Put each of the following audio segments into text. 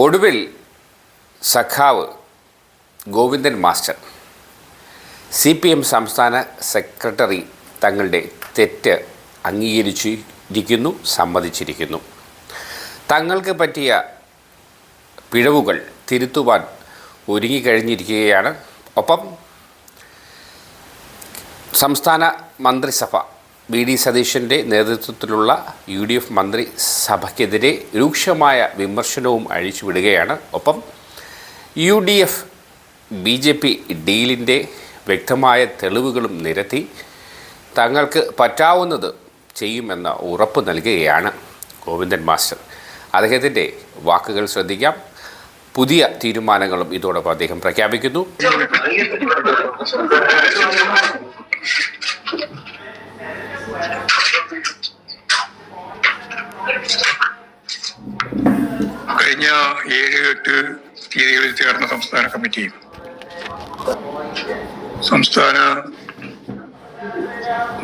ഒടുവിൽ സഖാവ് Govindan master CPM സംസ്ഥാന സെക്രട്ടറി തങ്ങളുടെ തെറ്റ് അംഗീകരിച്ചിരിക്കുന്നു, സമ്മതിച്ചിരിക്കുന്നു. തങ്ങൾക്ക് പറ്റിയ പിഴവുകൾ തിരുത്തുവാൻ ഒരുങ്ങിക്കഴിഞ്ഞിരിക്കുകയാണ്. ഒപ്പം സംസ്ഥാന മന്ത്രിസഭ VD സതീശൻ്റെ നേതൃത്വത്തിലുള്ള UDF മന്ത്രിസഭയ്ക്കെതിരെ രൂക്ഷമായ വിമർശനവും അഴിച്ചുവിടുകയാണ്. ഒപ്പം UDF BJP ഡീലിൻ്റെ വ്യക്തമായ തെളിവുകളും നിരത്തി തങ്ങൾക്ക് പറ്റാവുന്നത് ചെയ്യുമെന്ന ഉറപ്പ് നൽകുകയാണ് ഗോവിന്ദൻ മാസ്റ്റർ. അദ്ദേഹത്തിൻ്റെ വാക്കുകൾ ശ്രദ്ധിക്കാം. പുതിയ തീരുമാനങ്ങളും ഇതോടൊപ്പം അദ്ദേഹം പ്രഖ്യാപിക്കുന്നു. കഴിഞ്ഞ 7-8 തീയതികളിൽ ചേർന്ന സംസ്ഥാന കമ്മിറ്റി സംസ്ഥാന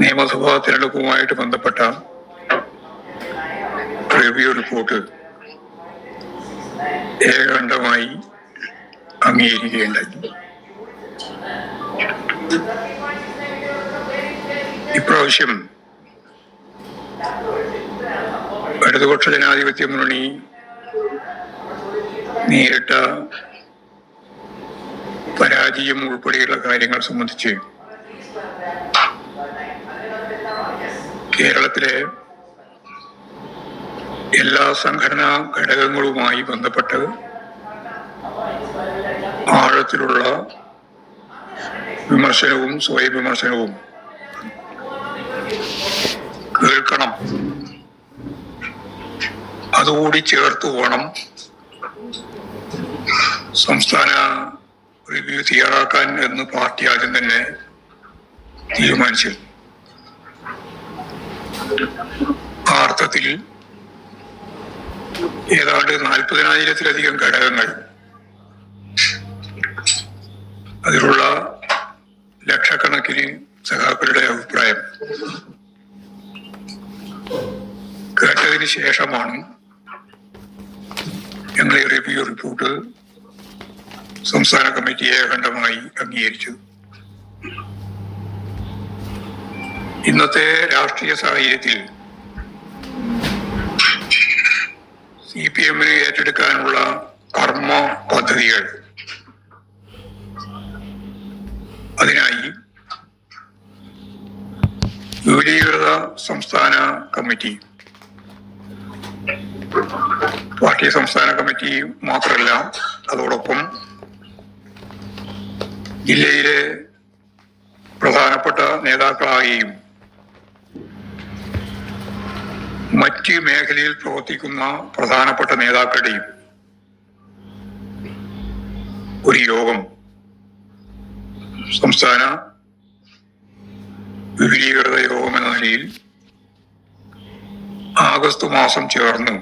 നിയമസഭാ തിരഞ്ഞെടുപ്പുമായിട്ട് ബന്ധപ്പെട്ട റിവ്യൂ റിപ്പോർട്ട് ഏകകണ്ഠമായി അംഗീകരിക്കുകയുണ്ടായി. ഇപ്രാവശ്യം ഇടതുപക്ഷ ജനാധിപത്യ മുന്നണി നേരിട്ട പരാജയം ഉൾപ്പെടെയുള്ള കാര്യങ്ങൾ സംബന്ധിച്ച് കേരളത്തിലെ എല്ലാ സംഘടനാ ഘടകങ്ങളുമായി ബന്ധപ്പെട്ട് ആഴത്തിലുള്ള വിമർശനവും സ്വയം വിമർശനവും കേൾക്കണം. അതുകൂടി ചേർത്ത് വേണം സംസ്ഥാന റിവ്യൂ തയ്യാറാക്കാൻ എന്ന് പാർട്ടി ആദ്യം തന്നെ തീരുമാനിച്ചു. ആ അർത്ഥത്തിൽ ഏതാണ്ട് 40,000-ത്തിലധികം ഘടകങ്ങൾ, അതിലുള്ള ലക്ഷക്കണക്കിന് സഖാക്കളുടെ അഭിപ്രായം കേട്ടതിന് ശേഷമാണ് ഞങ്ങൾ ഈ റിവ്യൂ റിപ്പോർട്ട് സംസ്ഥാന കമ്മിറ്റി ഏകകണ്ഠമായി അംഗീകരിച്ചു. ഇന്നത്തെ രാഷ്ട്രീയ സാഹചര്യത്തിൽ CPM-ന് ഏറ്റെടുക്കാനുള്ള കർമ്മ പദ്ധതികൾ, അതിനായി വിപുലീകൃത സംസ്ഥാന കമ്മിറ്റി, പാർട്ടി സംസ്ഥാന കമ്മിറ്റി മാത്രമല്ല, അതോടൊപ്പം ജില്ലയിലെ പ്രധാനപ്പെട്ട നേതാക്കളായും മറ്റ് മേഖലയിൽ പ്രവർത്തിക്കുന്ന പ്രധാനപ്പെട്ട നേതാക്കളുടെയും ഒരു യോഗം സംസ്ഥാന വിപുലീകൃത യോഗം എന്ന നിലയിൽ ആഗസ്റ്റ് മാസം ചേർന്നു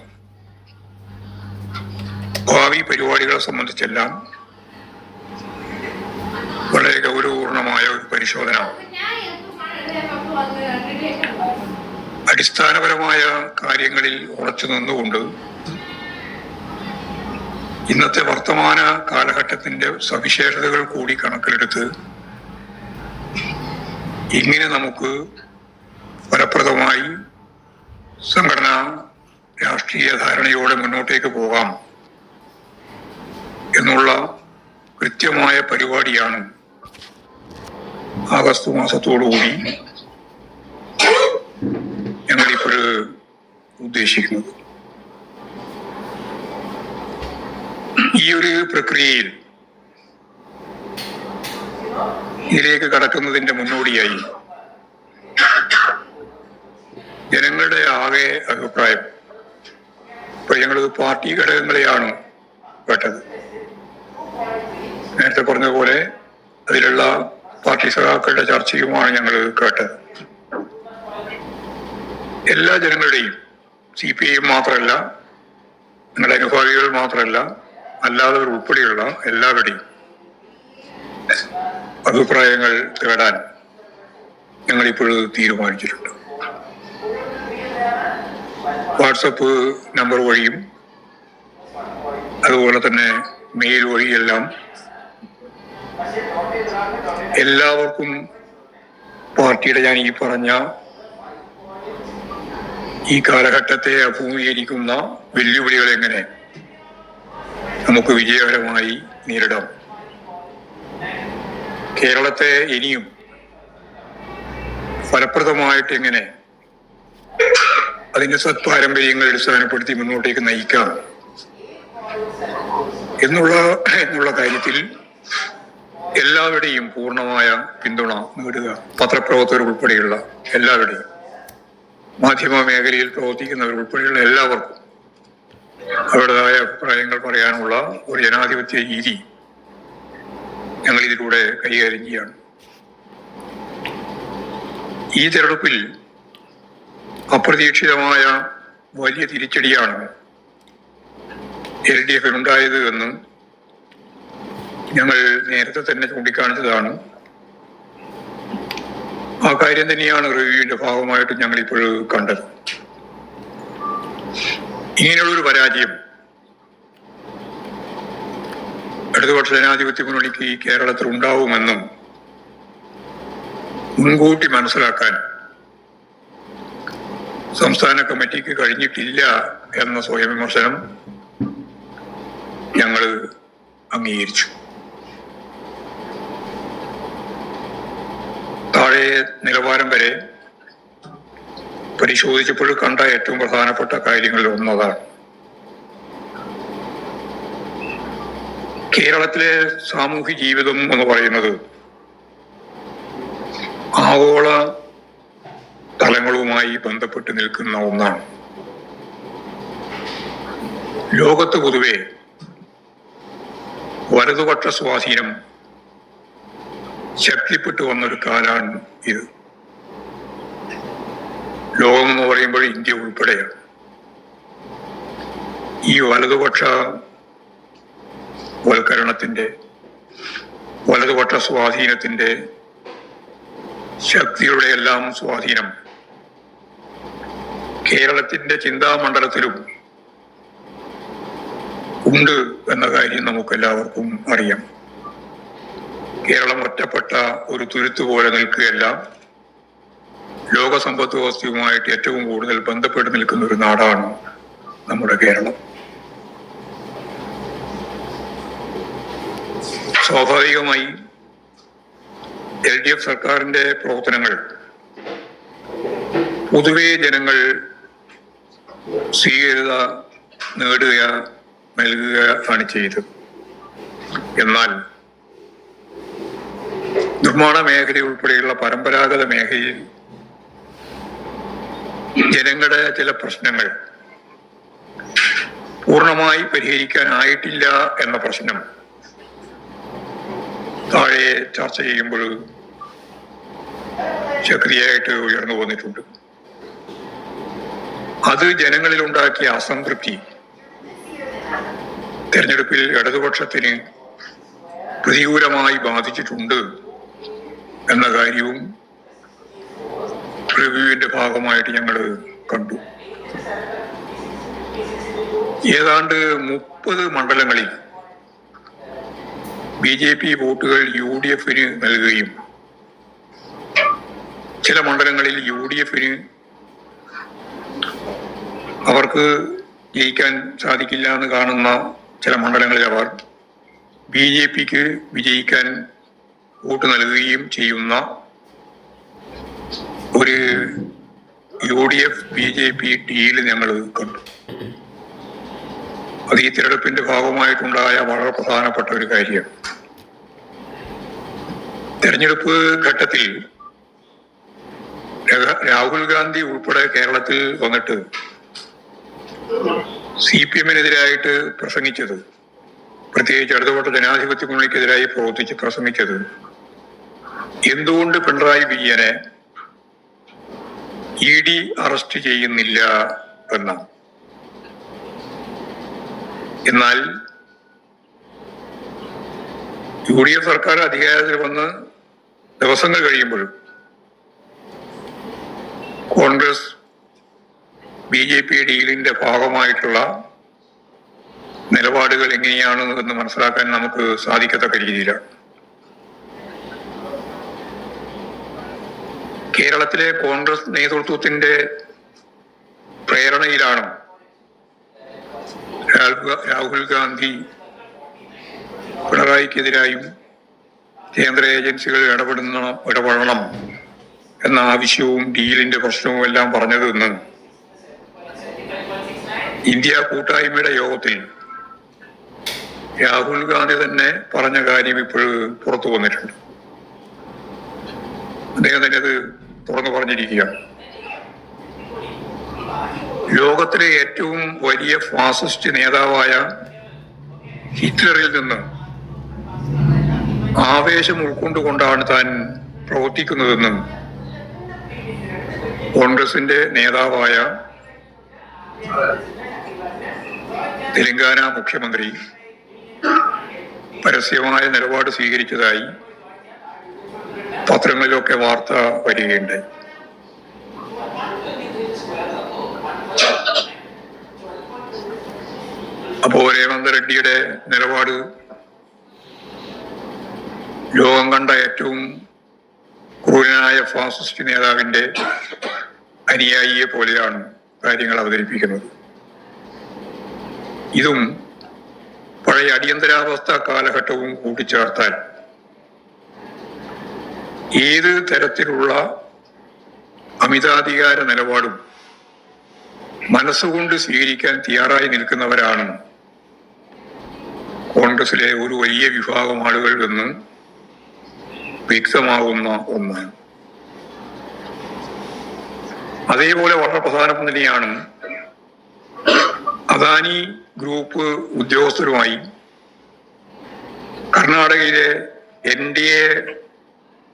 ഭാവി പരിപാടികളെ സംബന്ധിച്ചെല്ലാം വളരെ ഗൗരവപൂർണമായ ഒരു പരിശോധന, അടിസ്ഥാനപരമായ കാര്യങ്ങളിൽ ഉറച്ചു നിന്നുകൊണ്ട് ഇന്നത്തെ വർത്തമാന കാലഘട്ടത്തിന്റെ സവിശേഷതകൾ കൂടി കണക്കിലെടുത്ത് ഇങ്ങനെ നമുക്ക് ഫലപ്രദമായി സംഘടനാ രാഷ്ട്രീയ ധാരണയോടെ മുന്നോട്ടേക്ക് പോകാം എന്നുള്ള കൃത്യമായ പരിപാടിയാണ് ആഗസ്റ്റ് മാസത്തോടുകൂടി ഞങ്ങളിപ്പോൾ ഉദ്ദേശിക്കുന്നത്. ഈ ഒരു പ്രക്രിയയിൽ ഇതിലേക്ക് കടക്കുന്നതിന്റെ മുന്നോടിയായി ജനങ്ങളുടെ ആകെ അഭിപ്രായം, ഇപ്പൊ ഞങ്ങൾ പാർട്ടി ഘടകങ്ങളെയാണ് കേട്ടത്. നേരത്തെ പറഞ്ഞതുപോലെ അതിലുള്ള പാർട്ടി സഖാക്കളുടെ ചർച്ചയുമാണ് ഞങ്ങൾ കേട്ടത്. എല്ലാ ജനങ്ങളുടെയും, CPM മാത്രമല്ല, ഞങ്ങളുടെ അനുഭാവികൾ മാത്രമല്ല, അല്ലാത്തവർ ഉൾപ്പെടെയുള്ള എല്ലാവരുടെയും അഭിപ്രായങ്ങൾ തേടാൻ ഞങ്ങളിപ്പോൾ തീരുമാനിച്ചിട്ടുണ്ട്. വാട്സപ്പ് നമ്പർ വഴിയും അതുപോലെ തന്നെ മെയിൽ വഴിയെല്ലാം എല്ലാവർക്കും പാർട്ടിയുടെ ഞാൻ ഈ പറഞ്ഞ ഈ കാലഘട്ടത്തെ അഭിമുഖീകരിക്കുന്ന വെല്ലുവിളികൾ എങ്ങനെ നമുക്ക് വിജയകരമായി നേരിടാം, കേരളത്തെ ഇനിയും ഫലപ്രദമായിട്ട് എങ്ങനെ അതിന്റെ സത്പാരമ്പര്യങ്ങൾ അടിസ്ഥാനപ്പെടുത്തി മുന്നോട്ടേക്ക് നയിക്കാം എന്നുള്ള കാര്യത്തിൽ എല്ലാവരുടെയും പൂർണ്ണമായ പിന്തുണ നേടുക. പത്രപ്രവർത്തകർ ഉൾപ്പെടെയുള്ള എല്ലാവരുടെയും, മാധ്യമ മേഖലയിൽ പ്രവർത്തിക്കുന്നവർ ഉൾപ്പെടെയുള്ള എല്ലാവർക്കും അവരുടേതായ അഭിപ്രായങ്ങൾ പറയാനുള്ള ഒരു ജനാധിപത്യ രീതി ഞങ്ങൾ ഇതിലൂടെ കൈകാര്യം ചെയ്യാണ്. ഈ തെരഞ്ഞെടുപ്പിൽ അപ്രതീക്ഷിതമായ വലിയ തിരിച്ചടിയാണ് LDF ഉണ്ടായത് എന്ന് ഞങ്ങൾ നേരത്തെ തന്നെ ചൂണ്ടിക്കാണിച്ചതാണ്. ആ കാര്യം തന്നെയാണ് റിവ്യൂവിന്റെ ഭാഗമായിട്ട് ഞങ്ങൾ ഇപ്പോൾ കണ്ടത്. ഇങ്ങനെയുള്ളൊരു പരാജയം ഇടതുപക്ഷ ജനാധിപത്യ മുന്നണിക്ക് ഈ കേരളത്തിൽ ഉണ്ടാവുമെന്നും മുൻകൂട്ടി മനസ്സിലാക്കാൻ സംസ്ഥാന കമ്മിറ്റിക്ക് കഴിഞ്ഞിട്ടില്ല എന്ന സ്വയം വിമർശനം ഞങ്ങൾ അംഗീകരിച്ചു. താഴെ നിലവാരം വരെ പരിശോധിച്ചപ്പോൾ കണ്ട ഏറ്റവും പ്രധാനപ്പെട്ട കാര്യങ്ങളിൽ ഒന്നതാണ്. കേരളത്തിലെ സാമൂഹ്യ ജീവിതം എന്ന് പറയുന്നത് ആഗോള തലങ്ങളുമായി ബന്ധപ്പെട്ട് നിൽക്കുന്ന ഒന്നാണ്. ലോകത്ത് പൊതുവെ വലതുപക്ഷ സ്വാധീനം ശക്തിപ്പെട്ടു വന്നൊരു കാലാണ് ഇത്. ലോകം എന്ന് പറയുമ്പോൾ ഇന്ത്യ ഉൾപ്പെടെയാണ്. ഈ വലതുപക്ഷ വൽക്കരണത്തിന്റെ, വലതുപക്ഷ സ്വാധീനത്തിന്റെ, ശക്തിയുടെ എല്ലാം സ്വാധീനം കേരളത്തിന്റെ ചിന്താമണ്ഡലത്തിലും ഉണ്ട് എന്ന കാര്യം നമുക്കെല്ലാവർക്കും അറിയാം. കേരളം ഒറ്റപ്പെട്ട ഒരു തുരുത്ത് പോലെ നിൽക്കുകയല്ല, ലോക സമ്പദ് വ്യവസ്ഥയുമായിട്ട് ഏറ്റവും കൂടുതൽ ബന്ധപ്പെട്ട് നിൽക്കുന്ന ഒരു നാടാണ് നമ്മുടെ കേരളം. സ്വാഭാവികമായി LDF സർക്കാരിന്റെ പ്രവർത്തനങ്ങൾ പൊതുവെ ജനങ്ങൾ സ്വീകാര്യത നേടുക, നൽകുക ആണ് ചെയ്തത്. എന്നാൽ നിർമ്മാണ മേഖല ഉൾപ്പെടെയുള്ള പരമ്പരാഗത മേഖലയിൽ ജനങ്ങളുടെ ചില പ്രശ്നങ്ങൾ പൂർണ്ണമായി പരിഹരിക്കാനായിട്ടില്ല എന്ന പ്രശ്നം താഴെ ചർച്ച ചെയ്യുമ്പോൾ ശക്തിയായിട്ട് ഉയർന്നു വന്നിട്ടുണ്ട്. അത് ജനങ്ങളിൽ ഉണ്ടാക്കിയ അസംതൃപ്തി തെരഞ്ഞെടുപ്പിൽ ഇടതുപക്ഷത്തിന് പ്രതികൂലമായി ബാധിച്ചിട്ടുണ്ട് എന്ന കാര്യവും റിവ്യൂവിന്റെ ഭാഗമായിട്ട് ഞങ്ങൾ കണ്ടു. ഏതാണ്ട് 30 മണ്ഡലങ്ങളിൽ BJP വോട്ടുകൾ UDFന് നൽകുകയും ചില മണ്ഡലങ്ങളിൽ UDFന് അവർക്ക് ജയിക്കാൻ സാധിക്കില്ല എന്ന് കാണുന്ന ചില മണ്ഡലങ്ങളിൽ അവർ BJPക്ക് വിജയിക്കാൻ വോട്ട് നൽകുകയും ചെയ്യുന്ന ഒരു UDF BJP ഡീല് ഞങ്ങൾ കണ്ടു. അത് ഈ തിരഞ്ഞെടുപ്പിന്റെ ഭാഗമായിട്ടുണ്ടായ വളരെ പ്രധാനപ്പെട്ട ഒരു കാര്യമാണ്. തെരഞ്ഞെടുപ്പ് ഘട്ടത്തിൽ രാഹുൽ ഗാന്ധി ഉൾപ്പെടെ കേരളത്തിൽ വന്നിട്ട് CPM-നെതിരായിട്ട് പ്രസംഗിച്ചത്, പ്രത്യേകിച്ച് ഇടതുപക്ഷ ജനാധിപത്യ മുന്നണിക്കെതിരായി പ്രസംഗിച്ചത് എന്തുകൊണ്ട് പിണറായി വിജയനെ ED അറസ്റ്റ് ചെയ്യുന്നില്ല എന്നാണ്. എന്നാൽ UDF സർക്കാർ അധികാരത്തിൽ വന്ന് ദിവസങ്ങൾ കഴിയുമ്പോഴും കോൺഗ്രസ് BJP ഡീലിന്റെ ഭാഗമായിട്ടുള്ള നിലപാടുകൾ എങ്ങനെയാണ് എന്ന് മനസ്സിലാക്കാൻ നമുക്ക് സാധിക്കത്തക്ക രീതിയിലാണ്. കേരളത്തിലെ കോൺഗ്രസ് നേതൃത്വത്തിന്റെ പ്രേരണയിലാണ് രാഹുൽ ഗാന്ധി പിണറായിക്കെതിരായും കേന്ദ്ര ഏജൻസികൾ ഇടപെടണം എന്ന ആവശ്യവും ഡീലിന്റെ പ്രശ്നവും എല്ലാം പറഞ്ഞതെന്ന് ഇന്ത്യ കൂട്ടായ്മയുടെ യോഗത്തിൽ രാഹുൽ ഗാന്ധി തന്നെ പറഞ്ഞ കാര്യം ഇപ്പോൾ പുറത്തു വന്നിട്ടുണ്ട്. അദ്ദേഹം തന്നെ അത് തുറന്നു പറഞ്ഞിരിക്കുകയാണ്. ലോകത്തിലെ ഏറ്റവും വലിയ ഫാസിസ്റ്റ് നേതാവായ ഹിറ്റ്ലറിൽ നിന്ന് ആവേശം ഉൾക്കൊണ്ടുകൊണ്ടാണ് താൻ പ്രവർത്തിക്കുന്നതെന്നും കോൺഗ്രസിന്റെ നേതാവായ തെലങ്കാന മുഖ്യമന്ത്രി പരസ്യമായ നിലപാട് സ്വീകരിച്ചതായി പത്രങ്ങളിലൊക്കെ വാർത്ത വരികയുണ്ടായി. അപ്പോ രേവന്ത് റെഡ്ഡിയുടെ നിലപാട് ലോകം കണ്ട ഏറ്റവും ക്രൂരനായ ഫാസിസ്റ്റ് നേതാവിന്റെ അനുയായിയെ പോലെയാണ് കാര്യങ്ങൾ അവതരിപ്പിക്കുന്നത്. ഇതും പഴയ അടിയന്തരാവസ്ഥ കാലഘട്ടവും കൂട്ടിച്ചേർത്താൽ ഏത് തരത്തിലുള്ള അമിതാധികാര നിലപാടും മനസ്സുകൊണ്ട് സ്വീകരിക്കാൻ തയ്യാറായി നിൽക്കുന്നവരാണ് കോൺഗ്രസിലെ ഒരു വലിയ വിഭാഗം ആളുകൾ എന്ന് വ്യക്തമാകുന്ന ഒന്നാണ്. അതേപോലെ വളരെ പ്രധാനപ്പെട്ട തന്നെയാണ് അദാനി ഗ്രൂപ്പ് ഉദ്യോഗസ്ഥരുമായി കർണാടകയിലെ NDA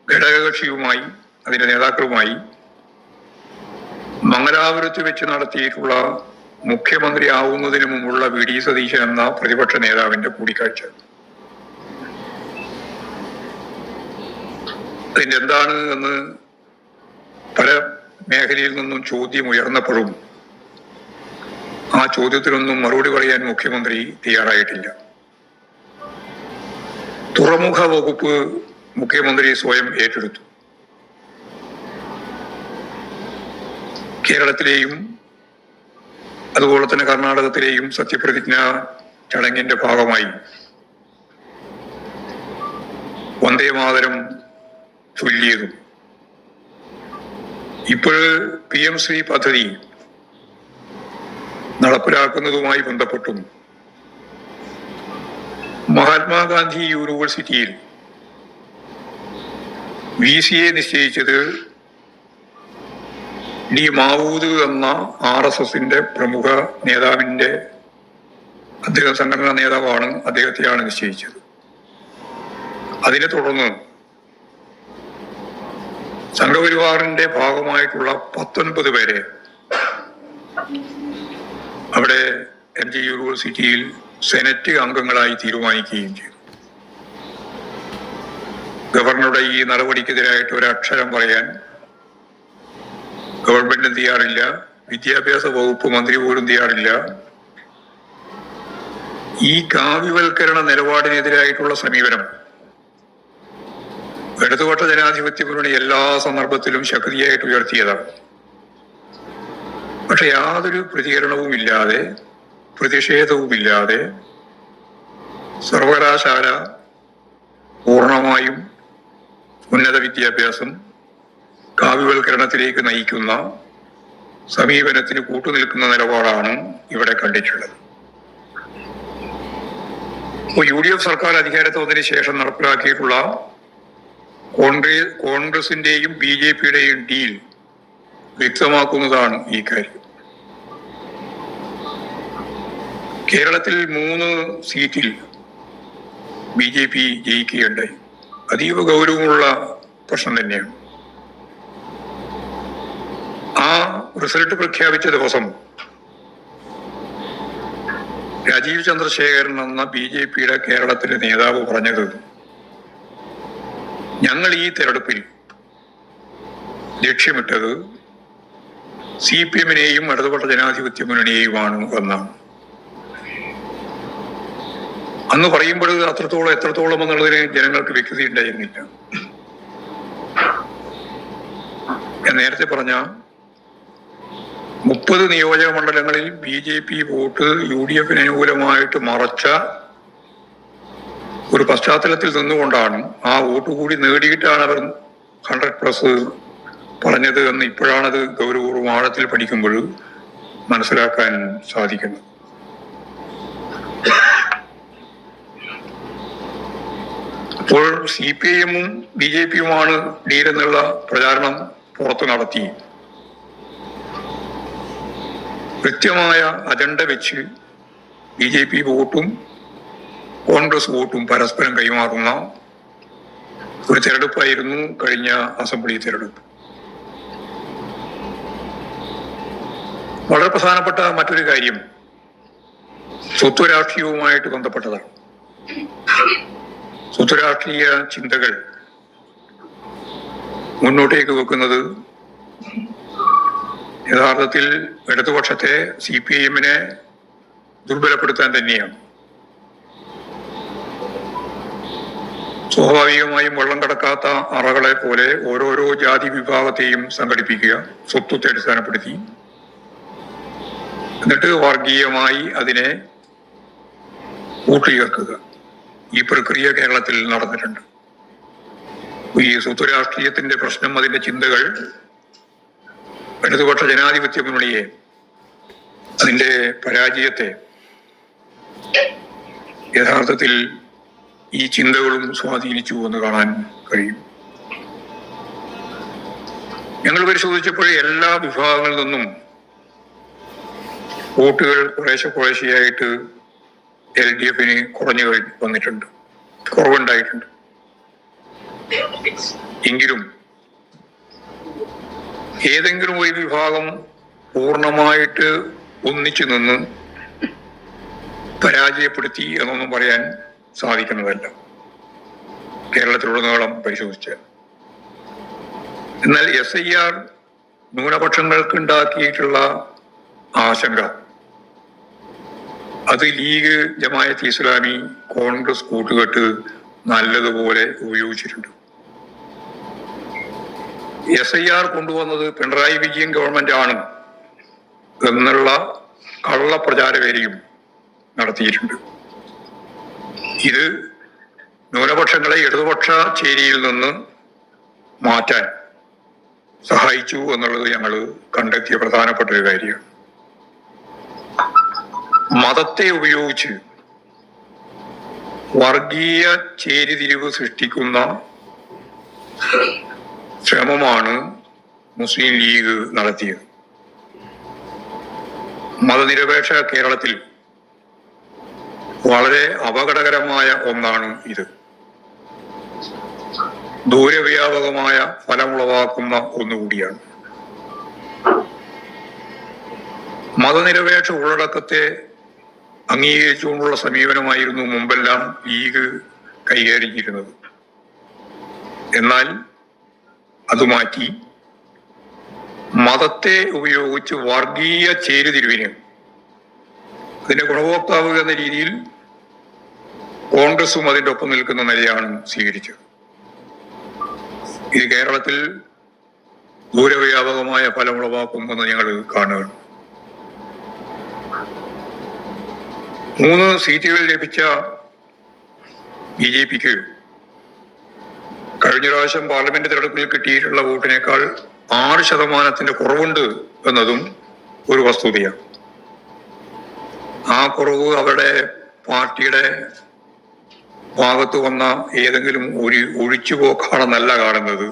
ഘടകകക്ഷിയുമായി അതിന്റെ നേതാക്കളുമായി മംഗലാപുരത്ത് വെച്ച് നടത്തിയിട്ടുള്ള മുഖ്യമന്ത്രി ആവുന്നതിന് മുമ്പുള്ള VD സതീശൻ എന്ന പ്രതിപക്ഷ നേതാവിന്റെ കൂടിക്കാഴ്ച. അതിന്റെ എന്താണ് എന്ന് പല മേഖലയിൽ നിന്നും ചോദ്യം ഉയർന്നപ്പോഴും ആ ചോദ്യത്തിനൊന്നും മറുപടി പറയാൻ മുഖ്യമന്ത്രി തയ്യാറായിട്ടില്ല. തുറമുഖ വകുപ്പ് മുഖ്യമന്ത്രി സ്വയം ഏറ്റെടുത്തു. കേരളത്തിലെയും അതുപോലെ തന്നെ കർണാടകത്തിലെയും സത്യപ്രതിജ്ഞ ചടങ്ങിന്റെ ഭാഗമായി വന്ദേമാതരം ചൊല്ലിയതും ഇപ്പോഴ് PM-ശ്രീ പദ്ധതി നടപ്പിലാക്കുന്നതുമായി ബന്ധപ്പെട്ടും മഹാത്മാഗാന്ധി യൂണിവേഴ്സിറ്റിയിൽ VC-യെ നിശ്ചയിച്ചത് D. മാവൂദ് എന്ന RSSന്റെ പ്രമുഖ നേതാവിന്റെ അദ്ദേഹം സംഘടനാ നേതാവാണ്, അദ്ദേഹത്തെയാണ് നിശ്ചയിച്ചത്. അതിനെ തുടർന്ന് സംഘപരിവാറിന്റെ ഭാഗമായിട്ടുള്ള 19 പേരെ അവിടെ MG യൂണിവേഴ്സിറ്റിയിൽ സെനറ്റ് അംഗങ്ങളായി തീരുമാനിക്കുകയും ചെയ്തു. ഗവർണറുടെ ഈ നടപടിക്കെതിരായിട്ട് ഒരക്ഷരം പറയാൻ ഗവൺമെന്റും തയ്യാറില്ല, വിദ്യാഭ്യാസ വകുപ്പ് മന്ത്രി പോലും തയ്യാറില്ല. ഈ കാവ്യവൽക്കരണ നിലപാടിനെതിരായിട്ടുള്ള സമീപനം ഇടതുപക്ഷ ജനാധിപത്യ മുന്നണി എല്ലാ സന്ദർഭത്തിലും ശക്തിയായിട്ട് ഉയർത്തിയതാണ്. പക്ഷെ യാതൊരു പ്രതികരണവും ഇല്ലാതെ, പ്രതിഷേധവുമില്ലാതെ സർവകലാശാല പൂർണ്ണമായും ഉന്നത വിദ്യാഭ്യാസം കാവ്യവൽക്കരണത്തിലേക്ക് നയിക്കുന്ന സമീപനത്തിന് കൂട്ടുനിൽക്കുന്ന നിലപാടാണ് ഇവിടെ കണ്ടിട്ടുള്ളത്. ഇപ്പോൾ UDF സർക്കാർ അധികാരത്തിൽ വന്നതിന് ശേഷം നടപ്പിലാക്കിയിട്ടുള്ള കോൺഗ്രസിന്റെയും BJP-യുടെയും ഡീൽ വ്യക്തമാക്കുന്നതാണ് ഈ കാര്യം. കേരളത്തിൽ 3 സീറ്റിൽ BJP ജയിക്കുകയുണ്ടായി. അതീവ ഗൗരവമുള്ള പ്രശ്നം തന്നെയാണ്. ആ റിസൾട്ട് പ്രഖ്യാപിച്ച ദിവസം രാജീവ് ചന്ദ്രശേഖരൻ എന്ന BJP-യുടെ കേരളത്തിലെ നേതാവ് പറഞ്ഞത്, ഞങ്ങൾ ഈ തെരഞ്ഞെടുപ്പിൽ ലക്ഷ്യമിട്ടത് CPM-നെയും ഇടതുപക്ഷ ജനാധിപത്യ മുന്നണിയെയുമാണ് എന്നാണ്. അന്ന് പറയുമ്പോൾ എത്രത്തോളം എന്നുള്ളതിന് ജനങ്ങൾക്ക് വ്യക്തത ഉണ്ടായിരുന്നില്ല. ഞാൻ നേരത്തെ പറഞ്ഞ 30 നിയോജക മണ്ഡലങ്ങളിൽ BJP വോട്ട് UDF അനുകൂലമായിട്ട് മറച്ച ഒരു പശ്ചാത്തലത്തിൽ നിന്നുകൊണ്ടാണ് ആ വോട്ട് കൂടി നേടിയിട്ടാണ് അവർ 100+ പറഞ്ഞത് എന്ന് ഇപ്പോഴാണത് ഗൗരവപൂർവ്വം ആഴത്തിൽ പഠിക്കുമ്പോൾ മനസ്സിലാക്കാൻ സാധിക്കുന്നത്. അപ്പോൾ CPIM-ഉം BJP-യുമാണ് ഡീലെന്നുള്ള പ്രചാരണം പുറത്തു നടത്തി കൃത്യമായ അജണ്ട വെച്ച് BJP വോട്ടും കോൺഗ്രസ് വോട്ടും പരസ്പരം കൈമാറുന്ന ഒരു തെരഞ്ഞെടുപ്പായിരുന്നു കഴിഞ്ഞ അസംബ്ലി തെരഞ്ഞെടുപ്പ്. വളരെ പ്രധാനപ്പെട്ട മറ്റൊരു കാര്യം സ്വത്വ രാഷ്ട്രീയവുമായിട്ട് ബന്ധപ്പെട്ടതാണ്. സ്വത്വ രാഷ്ട്രീയ ചിന്തകൾ മുന്നോട്ടേക്ക് വെക്കുന്നത് യഥാർത്ഥത്തിൽ ഇടതുപക്ഷത്തെ CPIM-നെ ദുർബലപ്പെടുത്താൻ തന്നെയാണ്. സ്വാഭാവികമായും വെള്ളം കടക്കാത്ത അറകളെ പോലെ ഓരോരോ ജാതി വിഭാഗത്തെയും സംഘടിപ്പിക്കുക, സ്വത്വത്തെ അടിസ്ഥാനപ്പെടുത്തി, എന്നിട്ട് വർഗീയമായി അതിനെ കൂട്ടിയേർക്കുക. ഈ പ്രക്രിയ കേരളത്തിൽ നടന്നിട്ടുണ്ട്. ഈ സ്വത്വ രാഷ്ട്രീയത്തിന്റെ പ്രശ്നം, അതിന്റെ ചിന്തകൾ ഇടതുപക്ഷ ജനാധിപത്യ മുന്നണിയെ, അതിന്റെ പരാജയത്തെ യഥാർത്ഥത്തിൽ ഈ ചിന്തകളും സ്വാധീനിച്ചു എന്ന് കാണാൻ കഴിയും. ഞങ്ങൾ പരിശോധിച്ചപ്പോഴേ എല്ലാ വിഭാഗങ്ങളിൽ നിന്നും വോട്ടുകൾ കുറേശ്ശെയായിട്ട് LDF-ന് കുറവുണ്ടായിട്ടുണ്ട്. എങ്കിലും ഏതെങ്കിലും ഒരു വിഭാഗം പൂർണ്ണമായിട്ട് ഒന്നിച്ചു നിന്ന് പരാജയപ്പെടുത്തി എന്നൊന്നും പറയാൻ സാധിക്കുന്നതല്ല കേരളത്തിലുടനീളം പരിശോധിച്ചാൽ. എന്നാൽ SIR ന്യൂനപക്ഷങ്ങൾക്ക് ഉണ്ടാക്കിയിട്ടുള്ള ആശങ്ക അത് ലീഗ്, ജമാഅത്ത് ഇസ്ലാമി, കോൺഗ്രസ് കൂട്ടുകെട്ട് നല്ലതുപോലെ ഉപയോഗിച്ചിട്ടുണ്ട്. SIR കൊണ്ടുവന്നത് പിണറായി വിജയൻ ഗവൺമെന്റ് ആണ് എന്നുള്ള കള്ളപ്രചാരവേലയും നടത്തിയിട്ടുണ്ട്. ഇത് ന്യൂനപക്ഷങ്ങളെ ഇടതുപക്ഷ ചേരിയിൽ നിന്ന് മാറ്റാൻ സഹായിച്ചു എന്നുള്ളത് ഞങ്ങൾ കണ്ടെത്തിയ പ്രധാനപ്പെട്ട ഒരു കാര്യമാണ്. മതത്തെ ഉപയോഗിച്ച് വർഗീയ ചേരിതിരിവ് സൃഷ്ടിക്കുന്ന ശ്രമമാണ് മുസ്ലിം ലീഗ് നടത്തിയത്. മതനിരപേക്ഷ കേരളത്തിൽ വളരെ അപകടകരമായ ഒന്നാണ് ഇത്. ദൂരവ്യാപകമായ ഫലമുളവാക്കുന്ന ഒന്നുകൂടിയാണ്. മതനിരപേക്ഷ ഉള്ളടക്കത്തെ അംഗീകരിച്ചുകൊണ്ടുള്ള സമീപനമായിരുന്നു മുമ്പെല്ലാം ലീഗ് കൈകാര്യം ചെയ്യുന്നത്. എന്നാൽ അത് മാറ്റി മതത്തെ ഉപയോഗിച്ച് വർഗീയ ചേരിതിരിവിന് അതിന്റെ ഗുണഭോക്താവ് എന്ന രീതിയിൽ കോൺഗ്രസും അതിന്റെ ഒപ്പം നിൽക്കുന്ന നിലയാണ് സ്വീകരിച്ചത്. ഇത് കേരളത്തിൽ ദൂരവ്യാപകമായ ഫലമുളവാക്കുമെന്ന് ഞങ്ങൾ കാണുകയാണ്. 3 സീറ്റുകൾ ലഭിച്ച BJPക്ക് കഴിഞ്ഞ പ്രാവശ്യം പാർലമെന്റ് തെരഞ്ഞെടുപ്പിൽ കിട്ടിയിട്ടുള്ള വോട്ടിനേക്കാൾ 6% കുറവുണ്ട് എന്നതും ഒരു വസ്തുതയാണ്. ആ കുറവ് അവരുടെ പാർട്ടിയുടെ ഭാഗത്ത് വന്ന ഏതെങ്കിലും ഒരു ഒഴിച്ചുപോക്കാണെന്നല്ല കാണുന്നത്.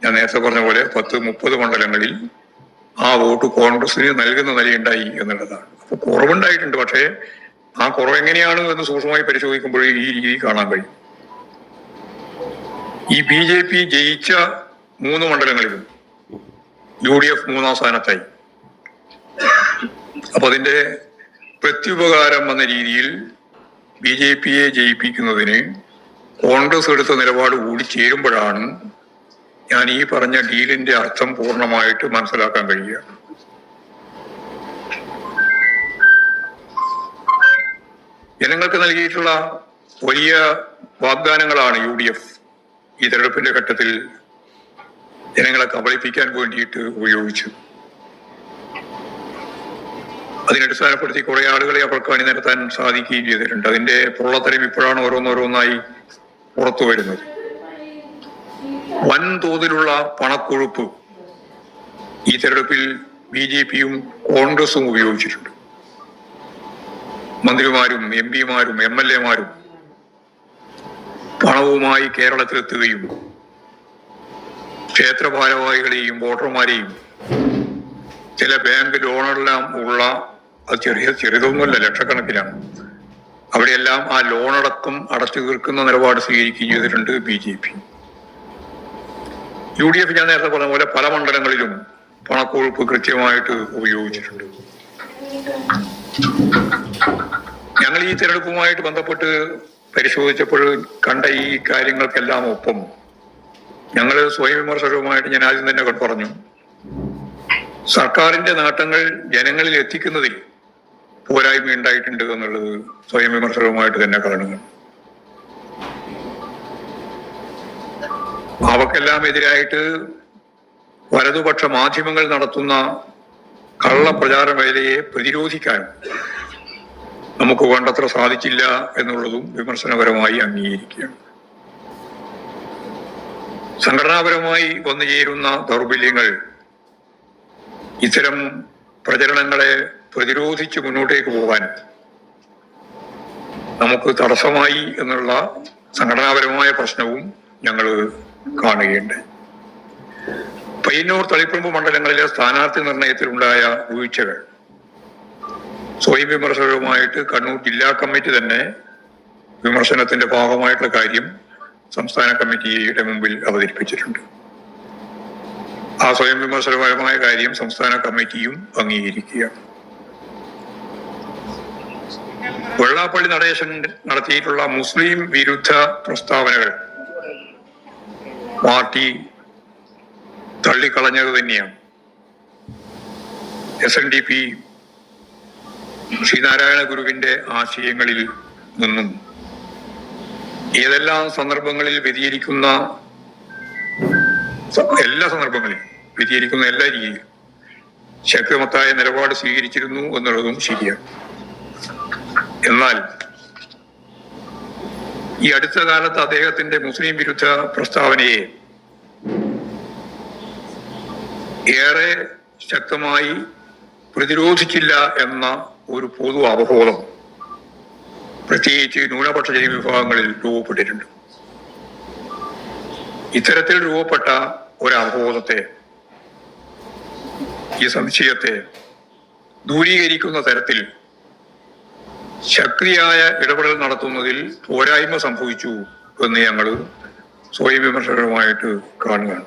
ഞാൻ നേരത്തെ പറഞ്ഞ പോലെ 10-30 മണ്ഡലങ്ങളിൽ ആ വോട്ട് കോൺഗ്രസിന് നൽകുന്ന നിലയുണ്ടായി എന്നുള്ളതാണ്. അപ്പൊ കുറവുണ്ടായിട്ടുണ്ട്. പക്ഷേ ആ കുറവ് എങ്ങനെയാണ് എന്ന് സൂക്ഷ്മമായി പരിശോധിക്കുമ്പോൾ ഈ രീതി കാണാൻ കഴിയും. ഈ BJP ജയിച്ച 3 മണ്ഡലങ്ങളിലും UDF 3-ാം സ്ഥാനത്തായി. അപ്പൊ അതിന്റെ പ്രത്യുപകാരം എന്ന രീതിയിൽ BJPയെ ജയിപ്പിക്കുന്നതിന് കോൺഗ്രസ് എടുത്ത നിലപാട് കൂടി ചേരുമ്പോഴാണ് ഞാൻ ഈ പറഞ്ഞ ഡീലിന്റെ അർത്ഥം പൂർണ്ണമായിട്ട് മനസ്സിലാക്കാൻ കഴിയുക. ജനങ്ങൾക്ക് നൽകിയിട്ടുള്ള വലിയ വാഗ്ദാനങ്ങളാണ് UDF ഈ തെരഞ്ഞെടുപ്പിന്റെ ഘട്ടത്തിൽ ജനങ്ങളെ കബളിപ്പിക്കാൻ വേണ്ടിയിട്ട് ഉപയോഗിച്ചു. അതിനടിസ്ഥാനപ്പെടുത്തി കുറെ ആളുകളെ അവർക്ക് അണിനിരത്താൻ സാധിക്കുകയും ചെയ്തിട്ടുണ്ട്. അതിന്റെ പൊള്ളത്തരം ഇപ്പോഴാണ് ഓരോന്നോരോന്നായി പുറത്തു വരുന്നത്. വൻതോതിലുള്ള പണക്കൊഴുപ്പ് ഈ തെരഞ്ഞെടുപ്പിൽ BJPയും കോൺഗ്രസും ഉപയോഗിച്ചിട്ടുണ്ട്. മന്ത്രിമാരും MP-മാരും MLA-മാരും പണവുമായി കേരളത്തിലെത്തുകയും ക്ഷേത്ര ഭാരവാഹികളെയും വോട്ടർമാരെയും ചില ബാങ്ക് ലോണെല്ലാം ഉള്ള അത് ചെറുതൊന്നുമല്ല, ലക്ഷക്കണക്കിനാണ്, അവിടെയെല്ലാം ആ ലോണടക്കം അടച്ചു തീർക്കുന്ന നിലപാട് സ്വീകരിക്കുകയും ചെയ്തിട്ടുണ്ട് BJP. UDF ഞാൻ നേരത്തെ പറഞ്ഞ പോലെ പല മണ്ഡലങ്ങളിലും പണക്കൊഴുപ്പ് കൃത്യമായിട്ട് ഉപയോഗിച്ചിട്ടുണ്ട്. ഞങ്ങൾ ഈ തെരഞ്ഞെടുപ്പുമായിട്ട് ബന്ധപ്പെട്ട് പരിശോധിച്ചപ്പോൾ കണ്ട ഈ കാര്യങ്ങൾക്കെല്ലാം ഒപ്പം ഞങ്ങൾ സ്വയം വിമർശകരുമായിട്ട് ഞാൻ ആദ്യം തന്നെ പറഞ്ഞു, സർക്കാരിന്റെ നേട്ടങ്ങൾ ജനങ്ങളിൽ എത്തിക്കുന്നതിൽ പോരായ്മ ഉണ്ടായിട്ടുണ്ട് എന്നുള്ളത് സ്വയം വിമർശകരുമായിട്ട് തന്നെ കാണുക. അവക്കെല്ലാം എതിരായിട്ട് വലതുപക്ഷ മാധ്യമങ്ങൾ നടത്തുന്ന കള്ളപ്രചാര വേലയെ പ്രതിരോധിക്കാനും നമുക്ക് വേണ്ടത്ര സാധിച്ചില്ല എന്നുള്ളതും വിമർശനപരമായി അംഗീകരിക്കുകയാണ്. സംഘടനാപരമായി വന്നു ചേരുന്ന ദൗർബല്യങ്ങൾ ഇത്തരം പ്രചരണങ്ങളെ പ്രതിരോധിച്ച് മുന്നോട്ടേക്ക് പോകാൻ നമുക്ക് തടസ്സമായി എന്നുള്ള സംഘടനാപരമായ പ്രശ്നവും ഞങ്ങൾ കാണുകയുണ്ട്. പയ്യന്നൂർ, തളിപ്പറമ്പ് മണ്ഡലങ്ങളിലെ സ്ഥാനാർത്ഥി നിർണയത്തിലുണ്ടായ വീഴ്ചകൾ സ്വയം വിമർശകരുമായിട്ട് കണ്ണൂർ ജില്ലാ കമ്മിറ്റി തന്നെ വിമർശനത്തിന്റെ ഭാഗമായിട്ടുള്ള കാര്യം സംസ്ഥാന കമ്മിറ്റിയുടെ മുമ്പിൽ അവതരിപ്പിച്ചിട്ടുണ്ട്. ആ സ്വയം വിമർശനപരമായ കാര്യം സംസ്ഥാന കമ്മിറ്റിയും അംഗീകരിക്കുകയാണ്. വെള്ളാപ്പള്ളി നടേശൻ നടത്തിയിട്ടുള്ള മുസ്ലിം വിരുദ്ധ പ്രസ്താവനകൾ പാർട്ടി തള്ളിക്കളഞ്ഞത് തന്നെയാണ്. SNDP ശ്രീനാരായണ ഗുരുവിന്റെ ആശയങ്ങളിൽ നിന്നും ഏതെല്ലാം സന്ദർഭങ്ങളിൽ വ്യതിചരിക്കുന്ന എല്ലാ രീതിയിലും ശക്തമത്തായ നിലപാട് സ്വീകരിച്ചിരുന്നു എന്നുള്ളതും ശരിയാണ്. എന്നാൽ ഈ അടുത്ത കാലത്ത് അദ്ദേഹത്തിന്റെ മുസ്ലിം വിരുദ്ധ പ്രസ്താവനയെ ഏറെ ശക്തമായി പ്രതിരോധിച്ചില്ല എന്ന ഒരു പൊതു അവബോധം പ്രത്യേകിച്ച് ന്യൂനപക്ഷ ജനവിഭാഗങ്ങളിൽ രൂപപ്പെട്ടിട്ടുണ്ട്. ഇത്തരത്തിൽ രൂപപ്പെട്ട ഒരു അവബോധത്തെ, ഈ സംശയത്തെ ദൂരീകരിക്കുന്ന തരത്തിൽ ശക്തിയായ ഇടപെടൽ നടത്തുന്നതിൽ പോരായ്മ സംഭവിച്ചു എന്ന് ഞങ്ങൾ സ്വയം വിമർശകരുമായിട്ട് കാണുകയാണ്.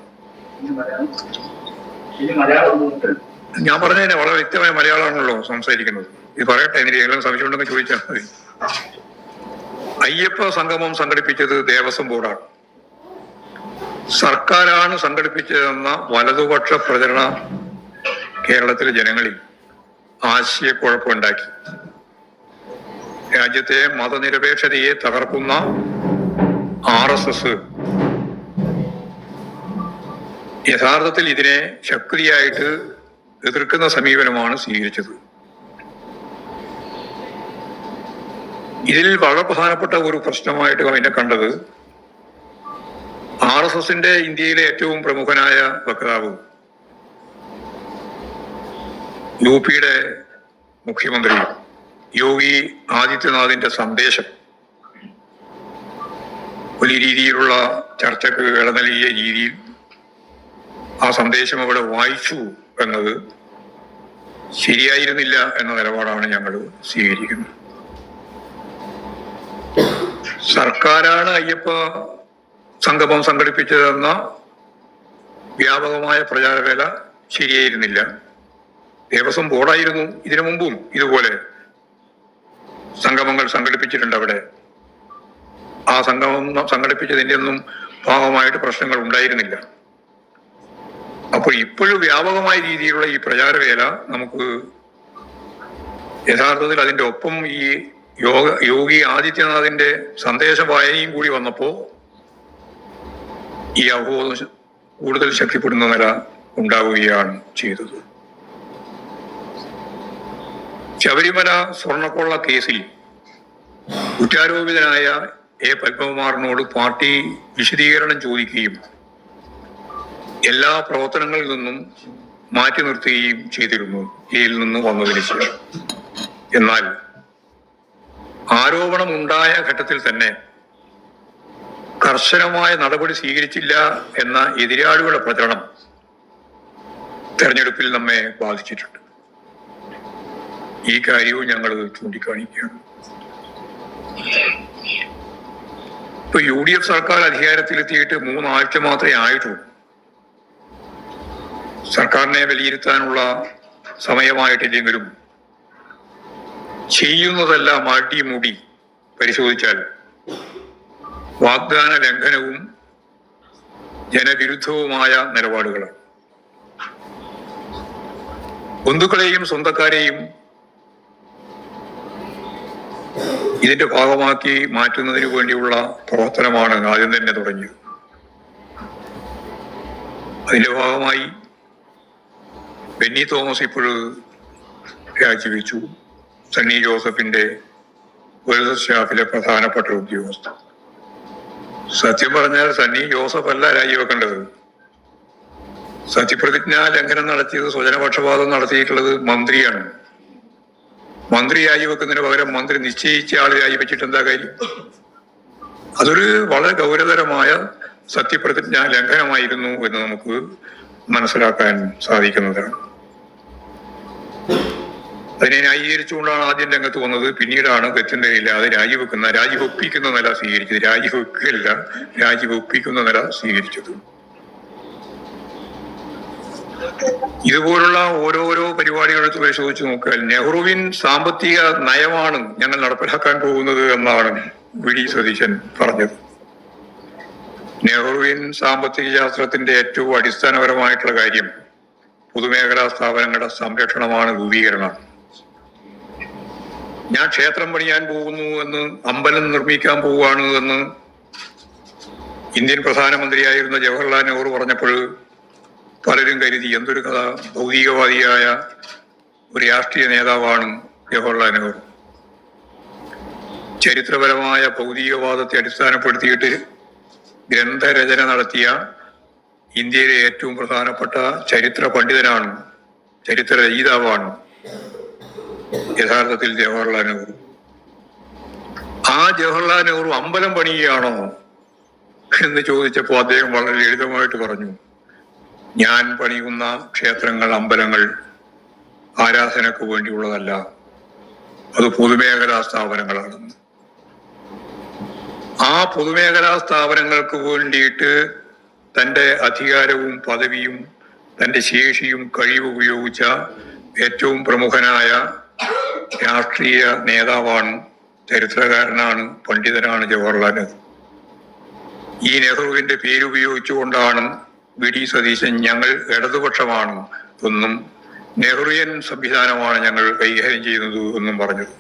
ഞാൻ പറഞ്ഞതിനെ വളരെ വ്യക്തമായ മലയാളമാണല്ലോ സംസാരിക്കുന്നത്. ഇത് പറയട്ടെ, എന്തെങ്കിലും സംശയം ഉണ്ടെങ്കിൽ ചോദിച്ചാൽ മതി. അയ്യപ്പ സംഗമം സംഘടിപ്പിച്ചത് ദേവസ്വം ബോർഡാണ്. സർക്കാരാണ് സംഘടിപ്പിച്ചതെന്ന വലതുപക്ഷ പ്രചരണ കേരളത്തിലെ ജനങ്ങളിൽ ആശയക്കുഴപ്പമുണ്ടാക്കി. രാജ്യത്തെ മതനിരപേക്ഷതയെ തകർക്കുന്ന RSS യഥാർത്ഥത്തിൽ ഇതിനെ ശക്തിയായിട്ട് എതിർക്കുന്ന സമീപനമാണ് സ്വീകരിച്ചത്. ഇതിൽ വളരെ പ്രധാനപ്പെട്ട ഒരു പ്രശ്നമായിട്ട് അതിനെ കണ്ടത് RSSന്റെ ഇന്ത്യയിലെ ഏറ്റവും പ്രമുഖനായ വക്താവ് UPയുടെ മുഖ്യമന്ത്രി യോഗി ആദിത്യനാഥിന്റെ സന്ദേശം വലിയ രീതിയിലുള്ള ചർച്ചക്ക് ഇട നൽകിയ രീതിയിൽ ആ സന്ദേശം അവിടെ വായിച്ചു എന്നത് ശരിയായിരുന്നില്ല എന്ന നിലപാടാണ് ഞങ്ങൾ സ്വീകരിക്കുന്നത്. സർക്കാരാണ് അയ്യപ്പ സംഗമം സംഘടിപ്പിച്ചതെന്ന വ്യാപകമായ പ്രചാരവേല ശരിയായിരുന്നില്ല. ദേവസ്വം ബോർഡായിരുന്നു ഇതിനു മുമ്പും ഇതുപോലെ സംഗമങ്ങൾ സംഘടിപ്പിച്ചിട്ടുണ്ട്. അവിടെ ആ സംഗമം സംഘടിപ്പിച്ചതിൻ്റെ ഒന്നും ഭാഗമായിട്ട് പ്രശ്നങ്ങൾ ഉണ്ടായിരുന്നില്ല. അപ്പോൾ ഇപ്പോഴും വ്യാപകമായ രീതിയിലുള്ള ഈ പ്രചാരവേല നമുക്ക് യഥാർത്ഥത്തിൽ അതിൻ്റെ ഒപ്പം ഈ യോഗി ആദിത്യനാഥിന്റെ സന്ദേശവായനയും കൂടി വന്നപ്പോ ഈ അവബോധം കൂടുതൽ ശക്തിപ്പെടുന്ന നില ഉണ്ടാവുകയാണ് ചെയ്തത്. ശബരിമല സ്വർണ്ണക്കൊള്ള കേസിൽ കുറ്റാരോപിതനായ എ പത്മകുമാറിനോട് പാർട്ടി വിശദീകരണം ചോദിക്കുകയും എല്ലാ പ്രവർത്തനങ്ങളിൽ നിന്നും മാറ്റി നിർത്തുകയും ചെയ്തിരുന്നു ജയിലിൽ നിന്ന് വന്നതിന് ശേഷം. എന്നാൽ ആരോപണം ഉണ്ടായ ഘട്ടത്തിൽ തന്നെ കർശനമായ നടപടി സ്വീകരിച്ചില്ല എന്ന എതിരാളികളുടെ പ്രചരണം തെരഞ്ഞെടുപ്പിൽ നമ്മെ ബാധിച്ചിട്ടുണ്ട്. ഈ കാര്യവും ഞങ്ങൾ ചൂണ്ടിക്കാണിക്കുകയാണ്. ഇപ്പൊ UDF സർക്കാർ അധികാരത്തിലെത്തിയിട്ട് 3 ആഴ്ച മാത്രമേ ആയിട്ടുള്ളൂ. സർക്കാരിനെ വിലയിരുത്താനുള്ള സമയമായിട്ടില്ലെങ്കിലും ചെയ്യുന്നതെല്ലാം അടിമുടി പരിശോധിച്ചാൽ വാഗ്ദാന ലംഘനവും ജനവിരുദ്ധവുമായ നിലപാടുകളാണ്. ബന്ധുക്കളെയും സ്വന്തക്കാരെയും ഇതിന്റെ ഭാഗമാക്കി മാറ്റുന്നതിന് വേണ്ടിയുള്ള പ്രവർത്തനമാണ് ആദ്യം തന്നെ തുടങ്ങിയത്. അതിന്റെ ഭാഗമായി ബെന്നി തോമസ് ഇപ്പോഴും രാജിവെച്ചു. സണ്ണി ജോസഫിന്റെ വെൽനസ് സ്റ്റാഫിലെ പ്രധാനപ്പെട്ട ഉദ്യോഗസ്ഥ. സത്യം പറഞ്ഞാൽ സണ്ണി ജോസഫ് അല്ല രാജിവെക്കേണ്ടത്. സത്യപ്രതിജ്ഞാ ലംഘനം നടത്തിയത്, സ്വജനപക്ഷപാതം നടത്തിയിട്ടുള്ളത് മന്ത്രിയാണ്. മന്ത്രി രാജിവെക്കുന്നതിന് പകരം മന്ത്രി നിശ്ചയിച്ച ആൾ രാജിവെച്ചിട്ട് എന്താ കാര്യം? അതൊരു വളരെ ഗൗരവതരമായ സത്യപ്രതിജ്ഞാ ലംഘനമായിരുന്നു എന്ന് നമുക്ക് മനസ്സിലാക്കാൻ സാധിക്കുന്നതാണ്. അതിനെ ന്യായീകരിച്ചുകൊണ്ടാണ് ആദ്യം രംഗത്ത് വന്നത്. പിന്നീടാണ് ഗത്യന്തരമില്ലാതെ രാജിവെപ്പിക്കുന്ന നില സ്വീകരിച്ചത്. രാജിവെക്കുകയല്ല, രാജിവെപ്പിക്കുന്ന നില സ്വീകരിച്ചത്. ഇതുപോലുള്ള ഓരോരോ പരിപാടികൾ എടുത്ത് പരിശോധിച്ച് നോക്കിയാൽ നെഹ്റുവിൻ സാമ്പത്തിക നയമാണ് ഞങ്ങൾ നടപ്പിലാക്കാൻ പോകുന്നത് എന്നാണ് വി.ഡി. സതീശൻ പറഞ്ഞത്. നെഹ്റുവിൻ സാമ്പത്തിക ശാസ്ത്രത്തിന്റെ ഏറ്റവും അടിസ്ഥാനപരമായിട്ടുള്ള കാര്യം പൊതുമേഖലാ സ്ഥാപനങ്ങളുടെ സംരക്ഷണമാണ്, രൂപീകരണം. ഞാൻ ക്ഷേത്രം പണിയാൻ പോകുന്നു എന്ന്, അമ്പലം നിർമ്മിക്കാൻ പോവുകയാണ് എന്ന് ഇന്ത്യൻ പ്രധാനമന്ത്രിയായിരുന്ന ജവഹർലാൽ നെഹ്റു പറഞ്ഞപ്പോൾ പലരും കരുതി എന്തൊരു കഥ, ഭൗതികവാദിയായ ഒരു രാഷ്ട്രീയ നേതാവാണ് ജവഹർലാൽ നെഹ്റു. ചരിത്രപരമായ ഭൗതികവാദത്തെ അടിസ്ഥാനപ്പെടുത്തിയിട്ട് ഗ്രന്ഥരചന നടത്തിയ ഇന്ത്യയിലെ ഏറ്റവും പ്രധാനപ്പെട്ട ചരിത്ര പണ്ഡിതനാണ്, ചരിത്ര രചയിതാവാണ് യഥാർത്ഥത്തിൽ ജവഹർലാൽ നെഹ്റു. ആ ജവഹർലാൽ നെഹ്റു അമ്പലം പണിയുകയാണോ എന്ന് ചോദിച്ചപ്പോൾ അദ്ദേഹം വളരെ ലളിതമായിട്ട് പറഞ്ഞു, ഞാൻ പണിയുന്ന ക്ഷേത്രങ്ങൾ, അമ്പലങ്ങൾ ആരാധനക്ക് വേണ്ടിയുള്ളതല്ല, അത് പൊതുമേഖലാ സ്ഥാപനങ്ങളാണ്. ആ പൊതുമേഖലാ സ്ഥാപനങ്ങൾക്ക് വേണ്ടിയിട്ട് തൻ്റെ അധികാരവും പദവിയും തൻ്റെ ശേഷിയും കഴിവും ഉപയോഗിച്ച ഏറ്റവും പ്രമുഖനായ രാഷ്ട്രീയ നേതാവാണ്, ചരിത്രകാരനാണ്, പണ്ഡിതനാണ് ജവഹർലാൽ നെഹ്റു. ഈ നെഹ്റുവിന്റെ പേരുപയോഗിച്ചുകൊണ്ടാണ് വി.ഡി. സതീശൻ ഞങ്ങൾ ഇടതുപക്ഷമാണ് എന്നും നെഹ്റുവിയൻ സംവിധാനമാണ് ഞങ്ങൾ കൈകാര്യം ചെയ്യുന്നത് എന്നും പറഞ്ഞത്.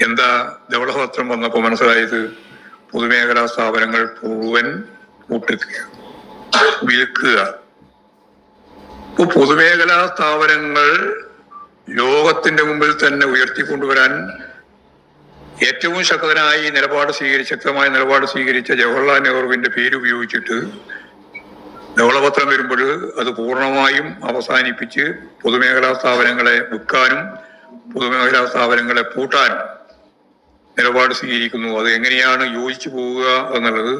എന്താ ധവളപത്രം വന്നപ്പോൾ മനസ്സിലായത്? പൊതുമേഖലാ സ്ഥാപനങ്ങൾ മുഴുവൻ കൂട്ടിക്കുക, വിൽക്കുക. ഇപ്പൊ പൊതുമേഖലാ സ്ഥാപനങ്ങൾ ലോകത്തിന്റെ മുമ്പിൽ തന്നെ ഉയർത്തിക്കൊണ്ടുവരാൻ ഏറ്റവും ശക്തമായ നിലപാട് സ്വീകരിച്ച ജവഹർലാൽ നെഹ്റുവിന്റെ പേരുപയോഗിച്ചിട്ട് ധവളപത്രം വരുമ്പോൾ അത് പൂർണ്ണമായും അവസാനിപ്പിച്ച് പൊതുമേഖലാ സ്ഥാപനങ്ങളെ വിൽക്കാനും പൊതുമേഖലാ സ്ഥാപനങ്ങളെ പൂട്ടാനും നിലപാട് സ്വീകരിക്കുന്നു. അത് എങ്ങനെയാണ് യോജിച്ചു പോവുക എന്നുള്ളത്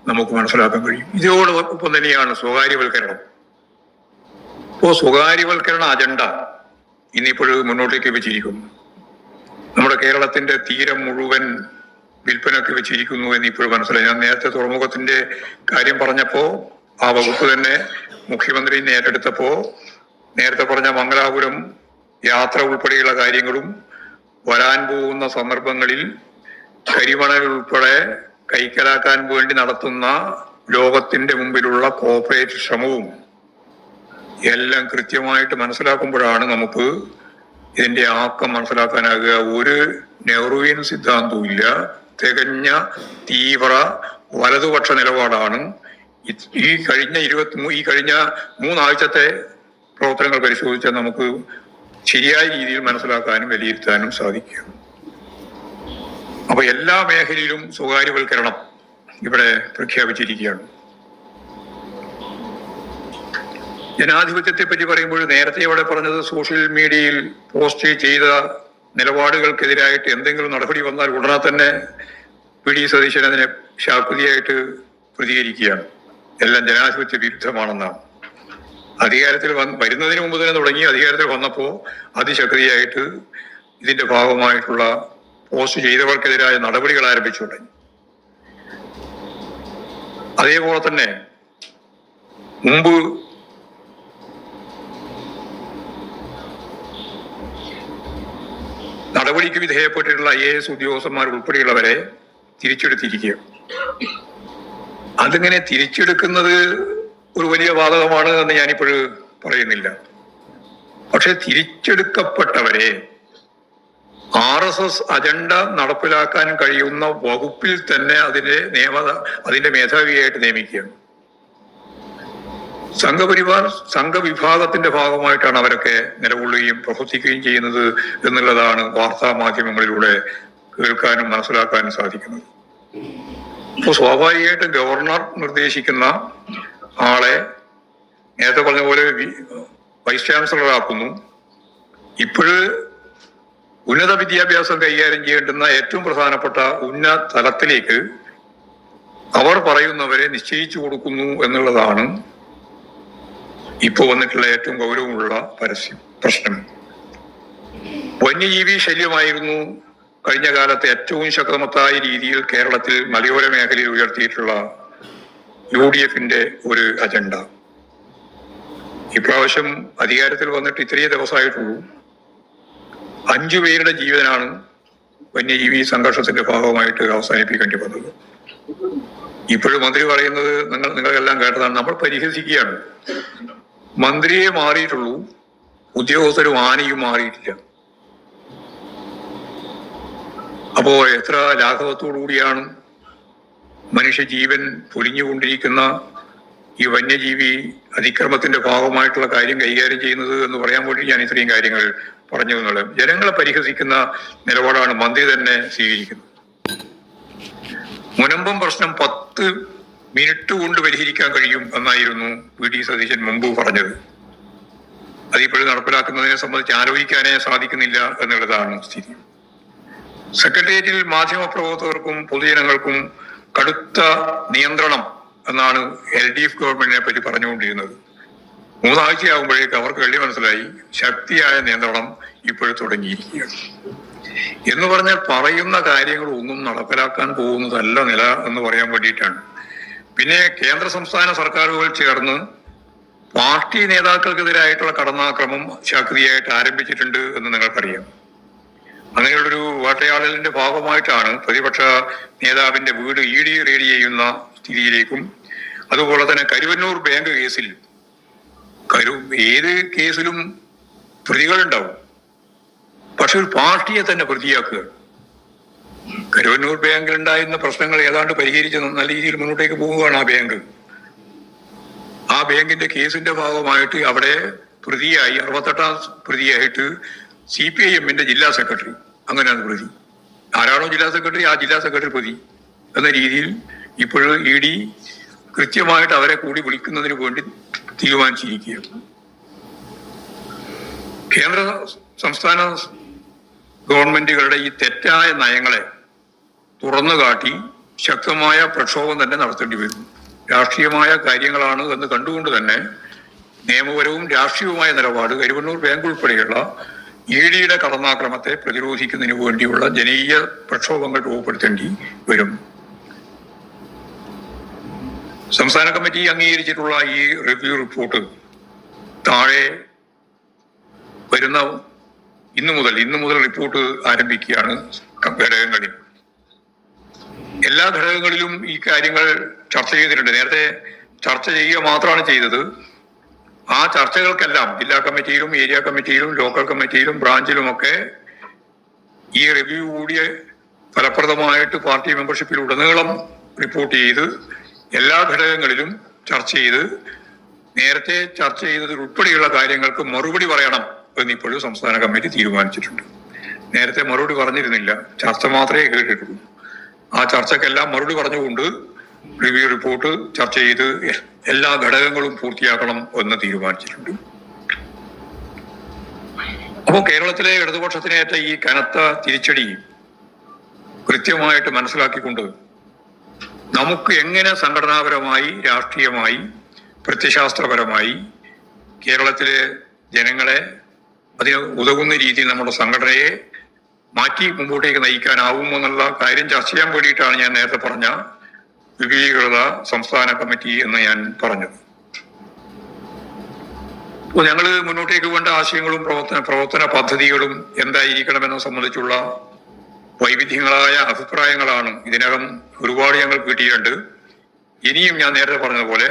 നമുക്ക് മനസ്സിലാക്കാൻ കഴിയും. ഇതോടൊപ്പം തന്നെയാണ് സ്വകാര്യവൽക്കരണം. ഇപ്പോ സ്വകാര്യവൽക്കരണ അജണ്ട ഇന്നിപ്പോൾ മുന്നോട്ടേക്ക് വെച്ചിരിക്കുന്നു. നമ്മുടെ കേരളത്തിന്റെ തീരം മുഴുവൻ വിൽപ്പനയ്ക്ക് വെച്ചിരിക്കുന്നു എന്ന് ഇപ്പോഴും മനസ്സിലായി. ഞാൻ നേരത്തെ തുറമുഖത്തിന്റെ കാര്യം പറഞ്ഞപ്പോ ആ വകുപ്പ് തന്നെ മുഖ്യമന്ത്രി ഏറ്റെടുത്തപ്പോ നേരത്തെ പറഞ്ഞ മംഗലാപുരം യാത്ര ഉൾപ്പെടെയുള്ള കാര്യങ്ങളും വരാൻ പോകുന്ന സന്ദർഭങ്ങളിൽ കരിമണൽ ഉൾപ്പെടെ കൈക്കലാക്കാൻ വേണ്ടി നടത്തുന്ന ലോകത്തിന്റെ മുമ്പിലുള്ള കോർപ്പറേറ്റ് ശ്രമവും എല്ലാം കൃത്യമായിട്ട് മനസ്സിലാക്കുമ്പോഴാണ് നമുക്ക് ഇതിന്റെ ആക്കം മനസ്സിലാക്കാനാകുക. ഒരു നെഹ്റുവിയൻ സിദ്ധാന്തവും ഇല്ല. തികഞ്ഞ തീവ്ര വലതുപക്ഷ നിലപാടാണ്. ഈ കഴിഞ്ഞ 3 ആഴ്ചത്തെ പ്രവർത്തനങ്ങൾ പരിശോധിച്ചാൽ നമുക്ക് ശരിയായ രീതിയിൽ മനസ്സിലാക്കാനും വിലയിരുത്താനും സാധിക്കും. അപ്പൊ എല്ലാ മേഖലയിലും സ്വകാര്യവൽക്കരണം ഇവിടെ പ്രഖ്യാപിച്ചിരിക്കുകയാണ്. ജനാധിപത്യത്തെ പറ്റി പറയുമ്പോൾ നേരത്തെ ഇവിടെ പറഞ്ഞത് സോഷ്യൽ മീഡിയയിൽ പോസ്റ്റ് ചെയ്ത നിലപാടുകൾക്കെതിരായിട്ട് എന്തെങ്കിലും നടപടി വന്നാൽ ഉടനെ തന്നെ വി.ഡി. സതീശൻ അതിനെ ശാക്തിയായിട്ട് പ്രതികരിക്കുകയാണ്. എല്ലാം ജനാധിപത്യ വിരുദ്ധമാണെന്നാണ്. അധികാരത്തിൽ വരുന്നതിന് മുമ്പ് തന്നെ തുടങ്ങി, അധികാരത്തിൽ വന്നപ്പോൾ അതിശക്തിയായിട്ട് ഇതിന്റെ ഭാഗമായിട്ടുള്ള പോസ്റ്റ് ചെയ്തവർക്കെതിരായ നടപടികൾ ആരംഭിച്ചു തുടങ്ങി. അതേപോലെ തന്നെ മുമ്പ് നടപടിക്ക് വിധേയപ്പെട്ടിട്ടുള്ള IAS ഉദ്യോഗസ്ഥന്മാർ ഉൾപ്പെടെയുള്ളവരെ തിരിച്ചെടുത്തിരിക്കുക. അതിങ്ങനെ തിരിച്ചെടുക്കുന്നത് ഒരു വലിയ ബാധകമാണ് എന്ന് ഞാനിപ്പോൾ പറയുന്നില്ല. പക്ഷെ തിരിച്ചെടുക്കപ്പെട്ടവരെ RSS അജണ്ട നടപ്പിലാക്കാൻ കഴിയുന്ന വകുപ്പിൽ തന്നെ അതിന്റെ മേധാവിയായിട്ട് നിയമിക്കുകയാണ്. സംഘവിഭാഗത്തിന്റെ ഭാഗമായിട്ടാണ് അവരൊക്കെ നിലകൊള്ളുകയും പ്രവർത്തിക്കുകയും ചെയ്യുന്നത് എന്നുള്ളതാണ് വാർത്താ മാധ്യമങ്ങളിലൂടെ കേൾക്കാനും മനസ്സിലാക്കാനും സാധിക്കുന്നത്. അപ്പോൾ സ്വാഭാവികമായിട്ടും ഗവർണർ നിർദ്ദേശിക്കുന്ന ആളെ നേരത്തെ പറഞ്ഞ പോലെ വൈസ് ചാൻസലർ ആക്കുന്നു. ഇപ്പോഴ് ഉന്നത വിദ്യാഭ്യാസം കൈകാര്യം ചെയ്യേണ്ടുന്ന ഏറ്റവും പ്രധാനപ്പെട്ട ഉന്നത തലത്തിലേക്ക് അവർ പറയുന്നവരെ നിശ്ചയിച്ചു കൊടുക്കുന്നു എന്നുള്ളതാണ് ഇപ്പോൾ വന്നിട്ടുള്ള ഏറ്റവും ഗൗരവമുള്ള പ്രശ്നം. വന്യജീവി ശല്യമായിരുന്നു കഴിഞ്ഞ കാലത്ത് ഏറ്റവും ശക്തമത്തായ രീതിയിൽ കേരളത്തിൽ മലയോര മേഖലയിൽ ഉയർത്തിയിട്ടുള്ള UDFന്റെ ഒരു അജണ്ട. ഇപ്രാവശ്യം അധികാരത്തിൽ വന്നിട്ട് ഇത്രയേ ദിവസമായിട്ടുള്ളൂ. 5 പേരുടെ ജീവനാണ് വന്യജീവി സംഘർഷത്തിന്റെ ഭാഗമായിട്ട് അവസാനിപ്പിക്കേണ്ടി വന്നത്. ഇപ്പോഴും മന്ത്രി പറയുന്നത് നിങ്ങളെല്ലാം കേട്ടതാണ്, നമ്മൾ പരിഹസിക്കുകയാണ്. മന്ത്രിയെ മാറിയിട്ടുള്ളൂ, ഉദ്യോഗസ്ഥരും ആനയും മാറിയിട്ടില്ല. അപ്പോ എത്ര ലാഘവത്തോടുകൂടിയാണ് മനുഷ്യജീവൻ പൊലിഞ്ഞുകൊണ്ടിരിക്കുന്ന ഈ വന്യജീവി അതിക്രമത്തിന്റെ ഭാഗമായിട്ടുള്ള കാര്യം കൈകാര്യം ചെയ്യുന്നത് എന്ന് പറയാൻ വേണ്ടി ഞാൻ ഇത്രയും കാര്യങ്ങൾ പറഞ്ഞു എന്നുള്ളത്. ജനങ്ങളെ പരിഹസിക്കുന്ന നിലപാടാണ് മന്ത്രി തന്നെ സ്വീകരിക്കുന്നത്. മുനമ്പം പ്രശ്നം 10 മിനിറ്റ് കൊണ്ട് പരിഹരിക്കാൻ കഴിയും എന്നായിരുന്നു വി.ഡി. സതീശൻ മുമ്പ് പറഞ്ഞത്. അതിപ്പോഴും നടപ്പിലാക്കുന്നതിനെ സംബന്ധിച്ച് ആലോചിക്കാനേ സാധിക്കുന്നില്ല എന്നുള്ളതാണ് സ്ഥിതി. സെക്രട്ടേറിയറ്റിൽ മാധ്യമപ്രവർത്തകർക്കും പൊതുജനങ്ങൾക്കും കടുത്ത നിയന്ത്രണം എന്നാണ് LDF ഗവൺമെന്റിനെ പറ്റി പറഞ്ഞുകൊണ്ടിരുന്നത്. 3 ആഴ്ചയാകുമ്പോഴേക്ക് അവർക്ക് വെള്ളി മനസ്സിലായി ശക്തിയായ നിയന്ത്രണം ഇപ്പോഴും തുടങ്ങിയിരിക്കുകയാണ്. എന്ന് പറഞ്ഞാൽ പറയുന്ന കാര്യങ്ങളൊന്നും നടപ്പിലാക്കാൻ പോകുന്നതല്ല നില എന്ന് പറയാൻ വേണ്ടിയിട്ടാണ്. പിന്നെ കേന്ദ്ര സംസ്ഥാന സർക്കാരുകൾ ചേർന്ന് പാർട്ടി നേതാക്കൾക്കെതിരായിട്ടുള്ള കടന്നാക്രമം ശക്തിയായിട്ട് ആരംഭിച്ചിട്ടുണ്ട് എന്ന് നിങ്ങൾക്കറിയാം. അങ്ങനെയുള്ളൊരു വേട്ടയാടലിന്റെ ഭാഗമായിട്ടാണ് പ്രതിപക്ഷ നേതാവിന്റെ വീട് ED റെയ്ഡ് ചെയ്യുന്ന സ്ഥിതിയിലേക്കും, അതുപോലെ തന്നെ കരുവന്നൂർ ബാങ്ക് കേസിൽ ഏത് കേസിലും പ്രതികളുണ്ടാവും, പക്ഷെ ഒരു പാർട്ടിയെ തന്നെ പ്രതിയാക്കുക. കരുവന്നൂർ ബാങ്കിൽ ഉണ്ടായിരുന്ന പ്രശ്നങ്ങൾ ഏതാണ്ട് പരിഹരിച്ച് നല്ല രീതിയിൽ മുന്നോട്ടേക്ക് പോവുകയാണ് ആ ബാങ്ക്. ആ ബാങ്കിന്റെ കേസിന്റെ ഭാഗമായിട്ട് അവിടെ പ്രതിയായി 68ാം പ്രതിയായിട്ട് CPIMന്റെ ജില്ലാ സെക്രട്ടറി, അങ്ങനെയാണ് പ്രതി. ആരാണോ ജില്ലാ സെക്രട്ടറി ആ ജില്ലാ സെക്രട്ടറി പ്രതി എന്ന രീതിയിൽ ഇപ്പോഴും ED കൃത്യമായിട്ട് അവരെ കൂടി വിളിക്കുന്നതിന് വേണ്ടി തീരുമാനിച്ചിരിക്കുകയാണ്. കേന്ദ്ര സംസ്ഥാന ഗവൺമെന്റുകളുടെ ഈ തെറ്റായ നയങ്ങളെ തുറന്നു കാട്ടി ശക്തമായ പ്രക്ഷോഭം തന്നെ നടത്തേണ്ടി വരും. രാഷ്ട്രീയമായ കാര്യങ്ങളാണ് എന്ന് കണ്ടുകൊണ്ട് തന്നെ നിയമപരവും രാഷ്ട്രീയവുമായ നിലപാട് കരുവന്നൂർ ബാങ്ക് ഉൾപ്പെടെയുള്ള EDയുടെ കടന്നാക്രമത്തെ പ്രതിരോധിക്കുന്നതിന് വേണ്ടിയുള്ള ജനകീയ പ്രക്ഷോഭങ്ങൾ രൂപപ്പെടുത്തേണ്ടി വരും. സംസ്ഥാന കമ്മിറ്റി അംഗീകരിച്ചിട്ടുള്ള ഈ റിവ്യൂ റിപ്പോർട്ട് താഴെ വരുന്ന ഇന്നു മുതൽ റിപ്പോർട്ട് ആരംഭിക്കുകയാണ്. ഘടകങ്ങളിൽ എല്ലാ ഘടകങ്ങളിലും ഈ കാര്യങ്ങൾ ചർച്ച ചെയ്തിട്ടുണ്ട്. നേരത്തെ ചർച്ച ചെയ്യുക മാത്രമാണ് ചെയ്തത്. ആ ചർച്ചകൾക്കെല്ലാം ജില്ലാ കമ്മിറ്റിയിലും ഏരിയ കമ്മിറ്റിയിലും ലോക്കൽ കമ്മിറ്റിയിലും ബ്രാഞ്ചിലുമൊക്കെ ഈ റിവ്യൂ കൂടി ഫലപ്രദമായിട്ട് പാർട്ടി മെമ്പർഷിപ്പിലുടനീളം റിപ്പോർട്ട് ചെയ്ത് എല്ലാ ഘടകങ്ങളിലും ചർച്ച ചെയ്ത് നേരത്തെ ചർച്ച ചെയ്തതിൽ ഉൾപ്പെടെയുള്ള കാര്യങ്ങൾക്ക് മറുപടി പറയണം എന്നിപ്പോഴും സംസ്ഥാന കമ്മിറ്റി തീരുമാനിച്ചിട്ടുണ്ട്. നേരത്തെ മറുപടി പറഞ്ഞിരുന്നില്ല, ചർച്ച മാത്രമേ കേട്ടിട്ടുള്ളൂ. ആ ചർച്ചക്കെല്ലാം മറുപടി പറഞ്ഞുകൊണ്ട് റിവ്യൂ റിപ്പോർട്ട് ചർച്ച ചെയ്ത് എല്ലാ ഘടകങ്ങളും പൂർത്തിയാക്കണം എന്ന് തീരുമാനിച്ചിട്ടുണ്ട്. അപ്പോൾ കേരളത്തിലെ ഇടതുപക്ഷത്തിനേറ്റ ഈ കനത്ത തിരിച്ചടി കൃത്യമായിട്ട് മനസ്സിലാക്കിക്കൊണ്ട് നമുക്ക് എങ്ങനെ സംഘടനാപരമായി, രാഷ്ട്രീയമായി, പ്രത്യയശാസ്ത്രപരമായി കേരളത്തിലെ ജനങ്ങളെ അതിന് ഉതകുന്ന രീതിയിൽ നമ്മുടെ സംഘടനയെ മാറ്റി മുമ്പോട്ടേക്ക് നയിക്കാനാവുമെന്നുള്ള കാര്യം ചർച്ച ചെയ്യാൻ വേണ്ടിയിട്ടാണ് ഞാൻ നേരത്തെ പറഞ്ഞ വിപുലീകൃത സംസ്ഥാന കമ്മിറ്റി എന്ന് ഞാൻ പറഞ്ഞത്. അപ്പോൾ ഞങ്ങൾ മുന്നോട്ടേക്ക് വേണ്ട ആശയങ്ങളും പ്രവർത്തന പദ്ധതികളും എന്തായിരിക്കണമെന്ന് സംബന്ധിച്ചുള്ള വൈവിധ്യങ്ങളായ അഭിപ്രായങ്ങളാണ് ഇതിനകം ഒരുപാട് ഞങ്ങൾ കിട്ടിയിട്ടുണ്ട്. ഇനിയും ഞാൻ നേരത്തെ പറഞ്ഞതുപോലെ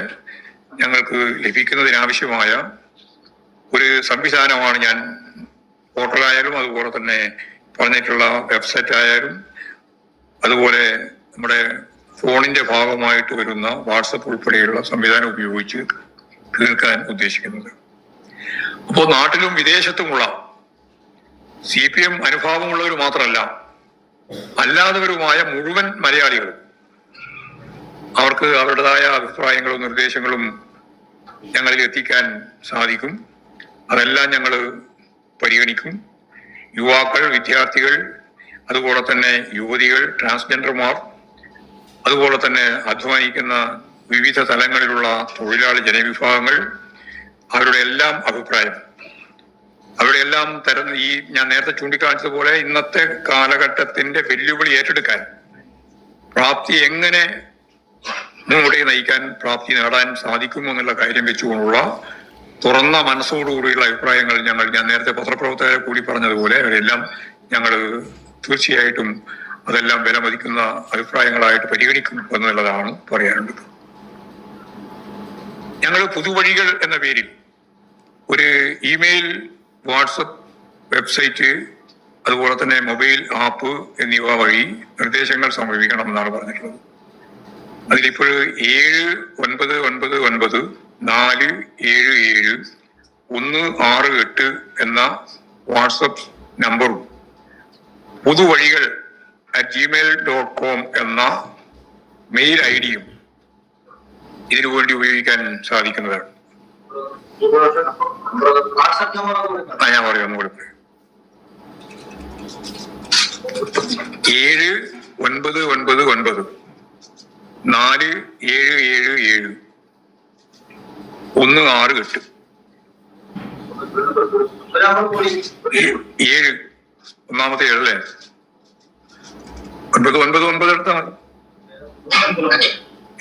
ഞങ്ങൾക്ക് ലഭിക്കുന്നതിനാവശ്യമായ ഒരു സംവിധാനമാണ് ഞാൻ പോർട്ടലായാലും അതുപോലെ തന്നെ പറഞ്ഞിട്ടുള്ള വെബ്സൈറ്റ് ആയാലും അതുപോലെ നമ്മുടെ ഫോണിന്റെ ഭാഗമായിട്ട് വരുന്ന വാട്സപ്പ് ഉൾപ്പെടെയുള്ള സംവിധാനം ഉപയോഗിച്ച് തീർക്കാൻ ഉദ്ദേശിക്കുന്നത്. അപ്പോൾ നാട്ടിലും വിദേശത്തുമുള്ള CPM അനുഭാവമുള്ളവർ മാത്രമല്ല, അല്ലാത്തവരുമായ മുഴുവൻ മലയാളികളും അവർക്ക് അവരുടേതായ അഭിപ്രായങ്ങളും നിർദ്ദേശങ്ങളും ഞങ്ങളിൽ എത്തിക്കാൻ സാധിക്കും. അതെല്ലാം ഞങ്ങൾ പരിഗണിക്കും. യുവാക്കൾ, വിദ്യാർത്ഥികൾ, അതുപോലെ തന്നെ യുവതികൾ, ട്രാൻസ്ജെൻഡർമാർ, അതുപോലെ തന്നെ അധ്വാനിക്കുന്ന വിവിധ തലങ്ങളിലുള്ള തൊഴിലാളി ജനവിഭാഗങ്ങൾ, അവരുടെ എല്ലാം അഭിപ്രായം, അവരുടെ എല്ലാം ഈ ഞാൻ നേരത്തെ ചൂണ്ടിക്കാണിച്ചതുപോലെ ഇന്നത്തെ കാലഘട്ടത്തിന്റെ വെല്ലുവിളി ഏറ്റെടുക്കാൻ പ്രാപ്തി എങ്ങനെ മുന്നോട്ട് നയിക്കാൻ പ്രാപ്തി നേടാൻ സാധിക്കുമെന്നുള്ള കാര്യം വെച്ചുകൊണ്ടുള്ള തുറന്ന മനസ്സോടുകൂടിയുള്ള അഭിപ്രായങ്ങൾ ഞാൻ നേരത്തെ പത്രപ്രവർത്തകരെ കൂടി പറഞ്ഞതുപോലെ അവരെല്ലാം ഞങ്ങൾ തീർച്ചയായിട്ടും അതെല്ലാം വിലമതിക്കുന്ന അഭിപ്രായങ്ങളായിട്ട് പരിഗണിക്കും എന്നുള്ളതാണ് പറയാനുള്ളത്. ഞങ്ങൾ പുതുവഴികൾ എന്ന പേരിൽ ഒരു ഇമെയിൽ, വാട്സപ്പ്, വെബ്സൈറ്റ്, അതുപോലെ തന്നെ മൊബൈൽ ആപ്പ് എന്നിവ വഴി നിർദ്ദേശങ്ങൾ സമർപ്പിക്കണം എന്നാണ് പറഞ്ഞിട്ടുള്ളത്. അതിലിപ്പോൾ 7999477168 എന്ന വാട്സപ്പ് നമ്പറും പുതുവഴികൾ@gmail.com എന്ന മെയിൽ ഐഡിയും ഇതിനു വേണ്ടി ഉപയോഗിക്കാൻ സാധിക്കുന്നതാണ്. ഞാൻ പറയാം, ഒന്നുകൂടി 7999477168 7 ഒന്നാമത്തെ 7 അല്ലേ? 999 എടുത്താൽ മതി.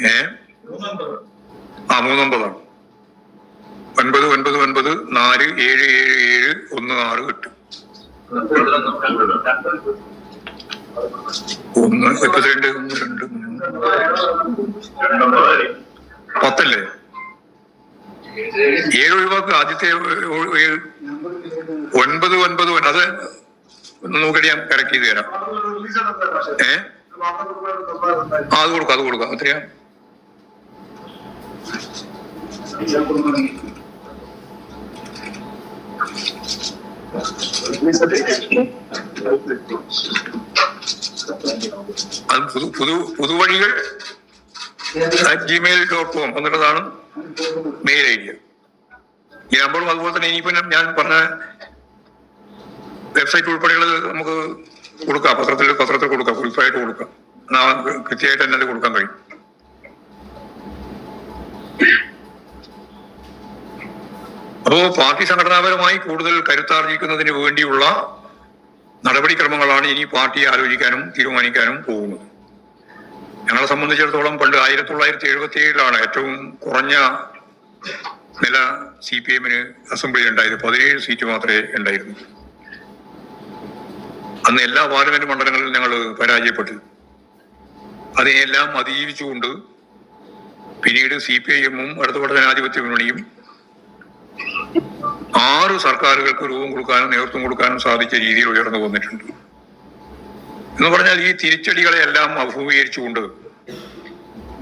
3 999477716 10 7 ഒഴിവാക്കുക. ആദ്യത്തെ 999 അത് നോക്കിയിട്ട് ഞാൻ കറക്റ്റ് ചെയ്ത് തരാം. അത് കൊടുക്കാം അത്രയാ. അത് പുതുവഴികൾ @gmail.com എന്നുള്ളതാണ് മെയിൽ ഐഡിയ. ഈ നമ്പറും അതുപോലെ തന്നെ ഇനിയിപ്പോ ഞാൻ പറഞ്ഞ വെബ്സൈറ്റ് ഉൾപ്പെടെയുള്ളത് നമുക്ക് കൊടുക്കാം, പത്രത്തിൽ കൊടുക്കാം, കുറിപ്പായിട്ട് കൊടുക്കാം. കൃത്യമായിട്ട് തന്നെ അത് കൊടുക്കാൻ കഴിയും. അപ്പോ പാർട്ടി സംഘടനാപരമായി കൂടുതൽ കരുത്താർജിക്കുന്നതിന് വേണ്ടിയുള്ള നടപടിക്രമങ്ങളാണ് ഇനി പാർട്ടി ആലോചിക്കാനും തീരുമാനിക്കാനും പോകുന്നത്. ഞങ്ങളെ സംബന്ധിച്ചിടത്തോളം പണ്ട് 1977 ഏറ്റവും കുറഞ്ഞ നില CPM-ന് അസംബ്ലിയിൽ ഉണ്ടായത്. 17 സീറ്റ് മാത്രമേ ഉണ്ടായിരുന്നു. അന്ന് എല്ലാ പാർലമെന്റ് മണ്ഡലങ്ങളിലും ഞങ്ങൾ പരാജയപ്പെട്ടു. അതിനെല്ലാം അതിജീവിച്ചുകൊണ്ട് പിന്നീട് CPIM-ഉം ഇടതുപക്ഷ ജനാധിപത്യ മുന്നണിയും 6 സർക്കാരുകൾക്ക് രൂപം കൊടുക്കാനും നേതൃത്വം കൊടുക്കാനും സാധിച്ച രീതിയിൽ ഉയർന്നു വന്നിട്ടുണ്ട്. എന്ന് പറഞ്ഞാൽ ഈ തിരിച്ചടികളെയെല്ലാം അഭിമുഖീകരിച്ചുകൊണ്ട്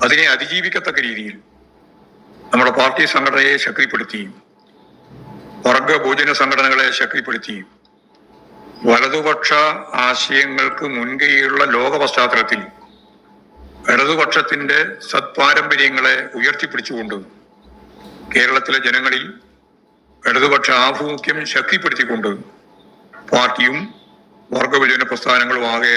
അതിനെ അതിജീവിക്കത്തക്ക രീതിയിൽ നമ്മുടെ പാർട്ടി സംഘടനയെ ശക്തിപ്പെടുത്തിയും വർഗ ബഹുജന സംഘടനകളെ ശക്തിപ്പെടുത്തിയും വലതുപക്ഷ ആശയങ്ങൾക്ക് മുൻകൈയുള്ള ലോക പശ്ചാത്തലത്തിൽ ഇടതുപക്ഷത്തിന്റെ സത്പാരമ്പര്യങ്ങളെ ഉയർത്തിപ്പിടിച്ചുകൊണ്ട് കേരളത്തിലെ ജനങ്ങളിൽ ഇടതുപക്ഷ ആഭിമുഖ്യം ശക്തിപ്പെടുത്തിക്കൊണ്ട് പാർട്ടിയും വർഗവിഭജന പ്രസ്ഥാനങ്ങളും ആകെ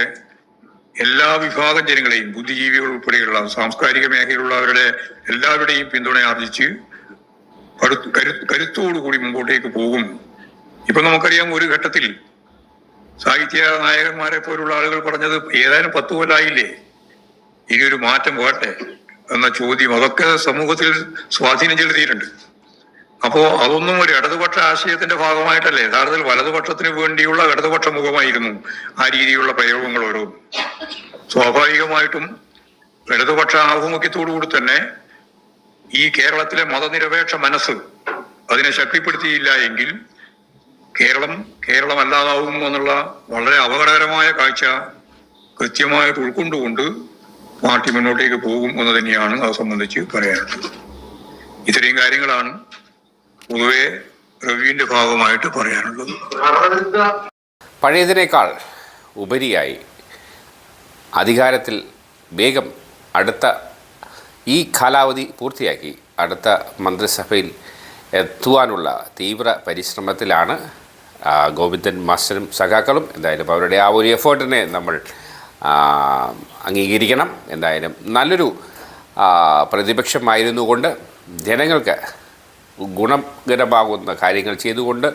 എല്ലാ വിഭാഗം ജനങ്ങളെയും ബുദ്ധിജീവികൾ ഉൾപ്പെടെയുള്ള സാംസ്കാരിക മേഖലയിലുള്ളവരുടെ എല്ലാവരുടെയും പിന്തുണ ആർജിച്ച് കരുത്തോടുകൂടി മുമ്പോട്ടേക്ക് പോകും. ഇപ്പൊ നമുക്കറിയാം, ഒരു ഘട്ടത്തിൽ സാഹിത്യ നായകന്മാരെ പോലുള്ള ആളുകൾ പറഞ്ഞത് ഏതാനും 10 കൊല്ലമായില്ലേ, ഇനിയൊരു മാറ്റം വേട്ടെ എന്ന ചോദ്യം അതൊക്കെ സമൂഹത്തിൽ സ്വാധീനം ചെലുത്തിയിട്ടുണ്ട്. അപ്പോ അതൊന്നും ഒരു ഇടതുപക്ഷ ആശയത്തിന്റെ ഭാഗമായിട്ടല്ലേ, യഥാർത്ഥത്തിൽ വലതുപക്ഷത്തിന് വേണ്ടിയുള്ള ഇടതുപക്ഷ മുഖമായിരുന്നു ആ രീതിയിലുള്ള പ്രയോഗങ്ങൾ ഓരോന്നും. സ്വാഭാവികമായിട്ടും ഇടതുപക്ഷ ആഭിമുഖ്യത്തോടുകൂടി തന്നെ ഈ കേരളത്തിലെ മതനിരപേക്ഷ മനസ്സ് അതിനെ ശക്തിപ്പെടുത്തിയില്ല എങ്കിൽ കേരളം അല്ലാതാവും എന്നുള്ള വളരെ അപകടകരമായ കാഴ്ച കൃത്യമായിട്ട് ഉൾക്കൊണ്ടുകൊണ്ട് പാർട്ടി മുന്നോട്ടേക്ക് പോകും എന്ന് തന്നെയാണ് അത് സംബന്ധിച്ച് പറയാനുള്ളത്. ഇത്രയും കാര്യങ്ങളാണ് പൊതുവെ റിവ്യൂവിന്റെ ഭാഗമായിട്ട് പറയാനുള്ളത്. പഴയതിനേക്കാൾ ഉപരിയായി അധികാരത്തിൽ വേഗം അടുത്ത ഈ കാലാവധി പൂർത്തിയാക്കി അടുത്ത മന്ത്രിസഭയിൽ എത്തുവാനുള്ള തീവ്ര പരിശ്രമത്തിലാണ് ഗോവിന്ദൻ മാസ്റ്ററും സഖാക്കളും. എന്തായാലും അവരുടെ ആ ഒരു എഫേർട്ടിനെ നമ്മൾ അംഗീകരിക്കണം. എന്തായാലും നല്ലൊരു പ്രതിപക്ഷമായിരുന്നു കൊണ്ട് ജനങ്ങൾക്ക് ഗുണകരമാകുന്ന കാര്യങ്ങൾ ചെയ്തുകൊണ്ട്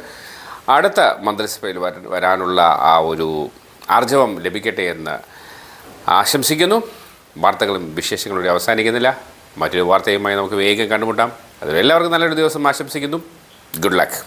അടുത്ത മന്ത്രിസഭയിൽ വരാനുള്ള ആ ഒരു ആർജവം ലഭിക്കട്ടെ എന്ന് ആശംസിക്കുന്നു. വാർത്തകളും വിശേഷങ്ങളും അവസാനിക്കുന്നില്ല. മറ്റൊരു വാർത്തയുമായി നമുക്ക് വേഗം കണ്ടുമുട്ടാം. അതിൽ എല്ലാവർക്കും നല്ലൊരു ദിവസം ആശംസിക്കുന്നു. Good luck.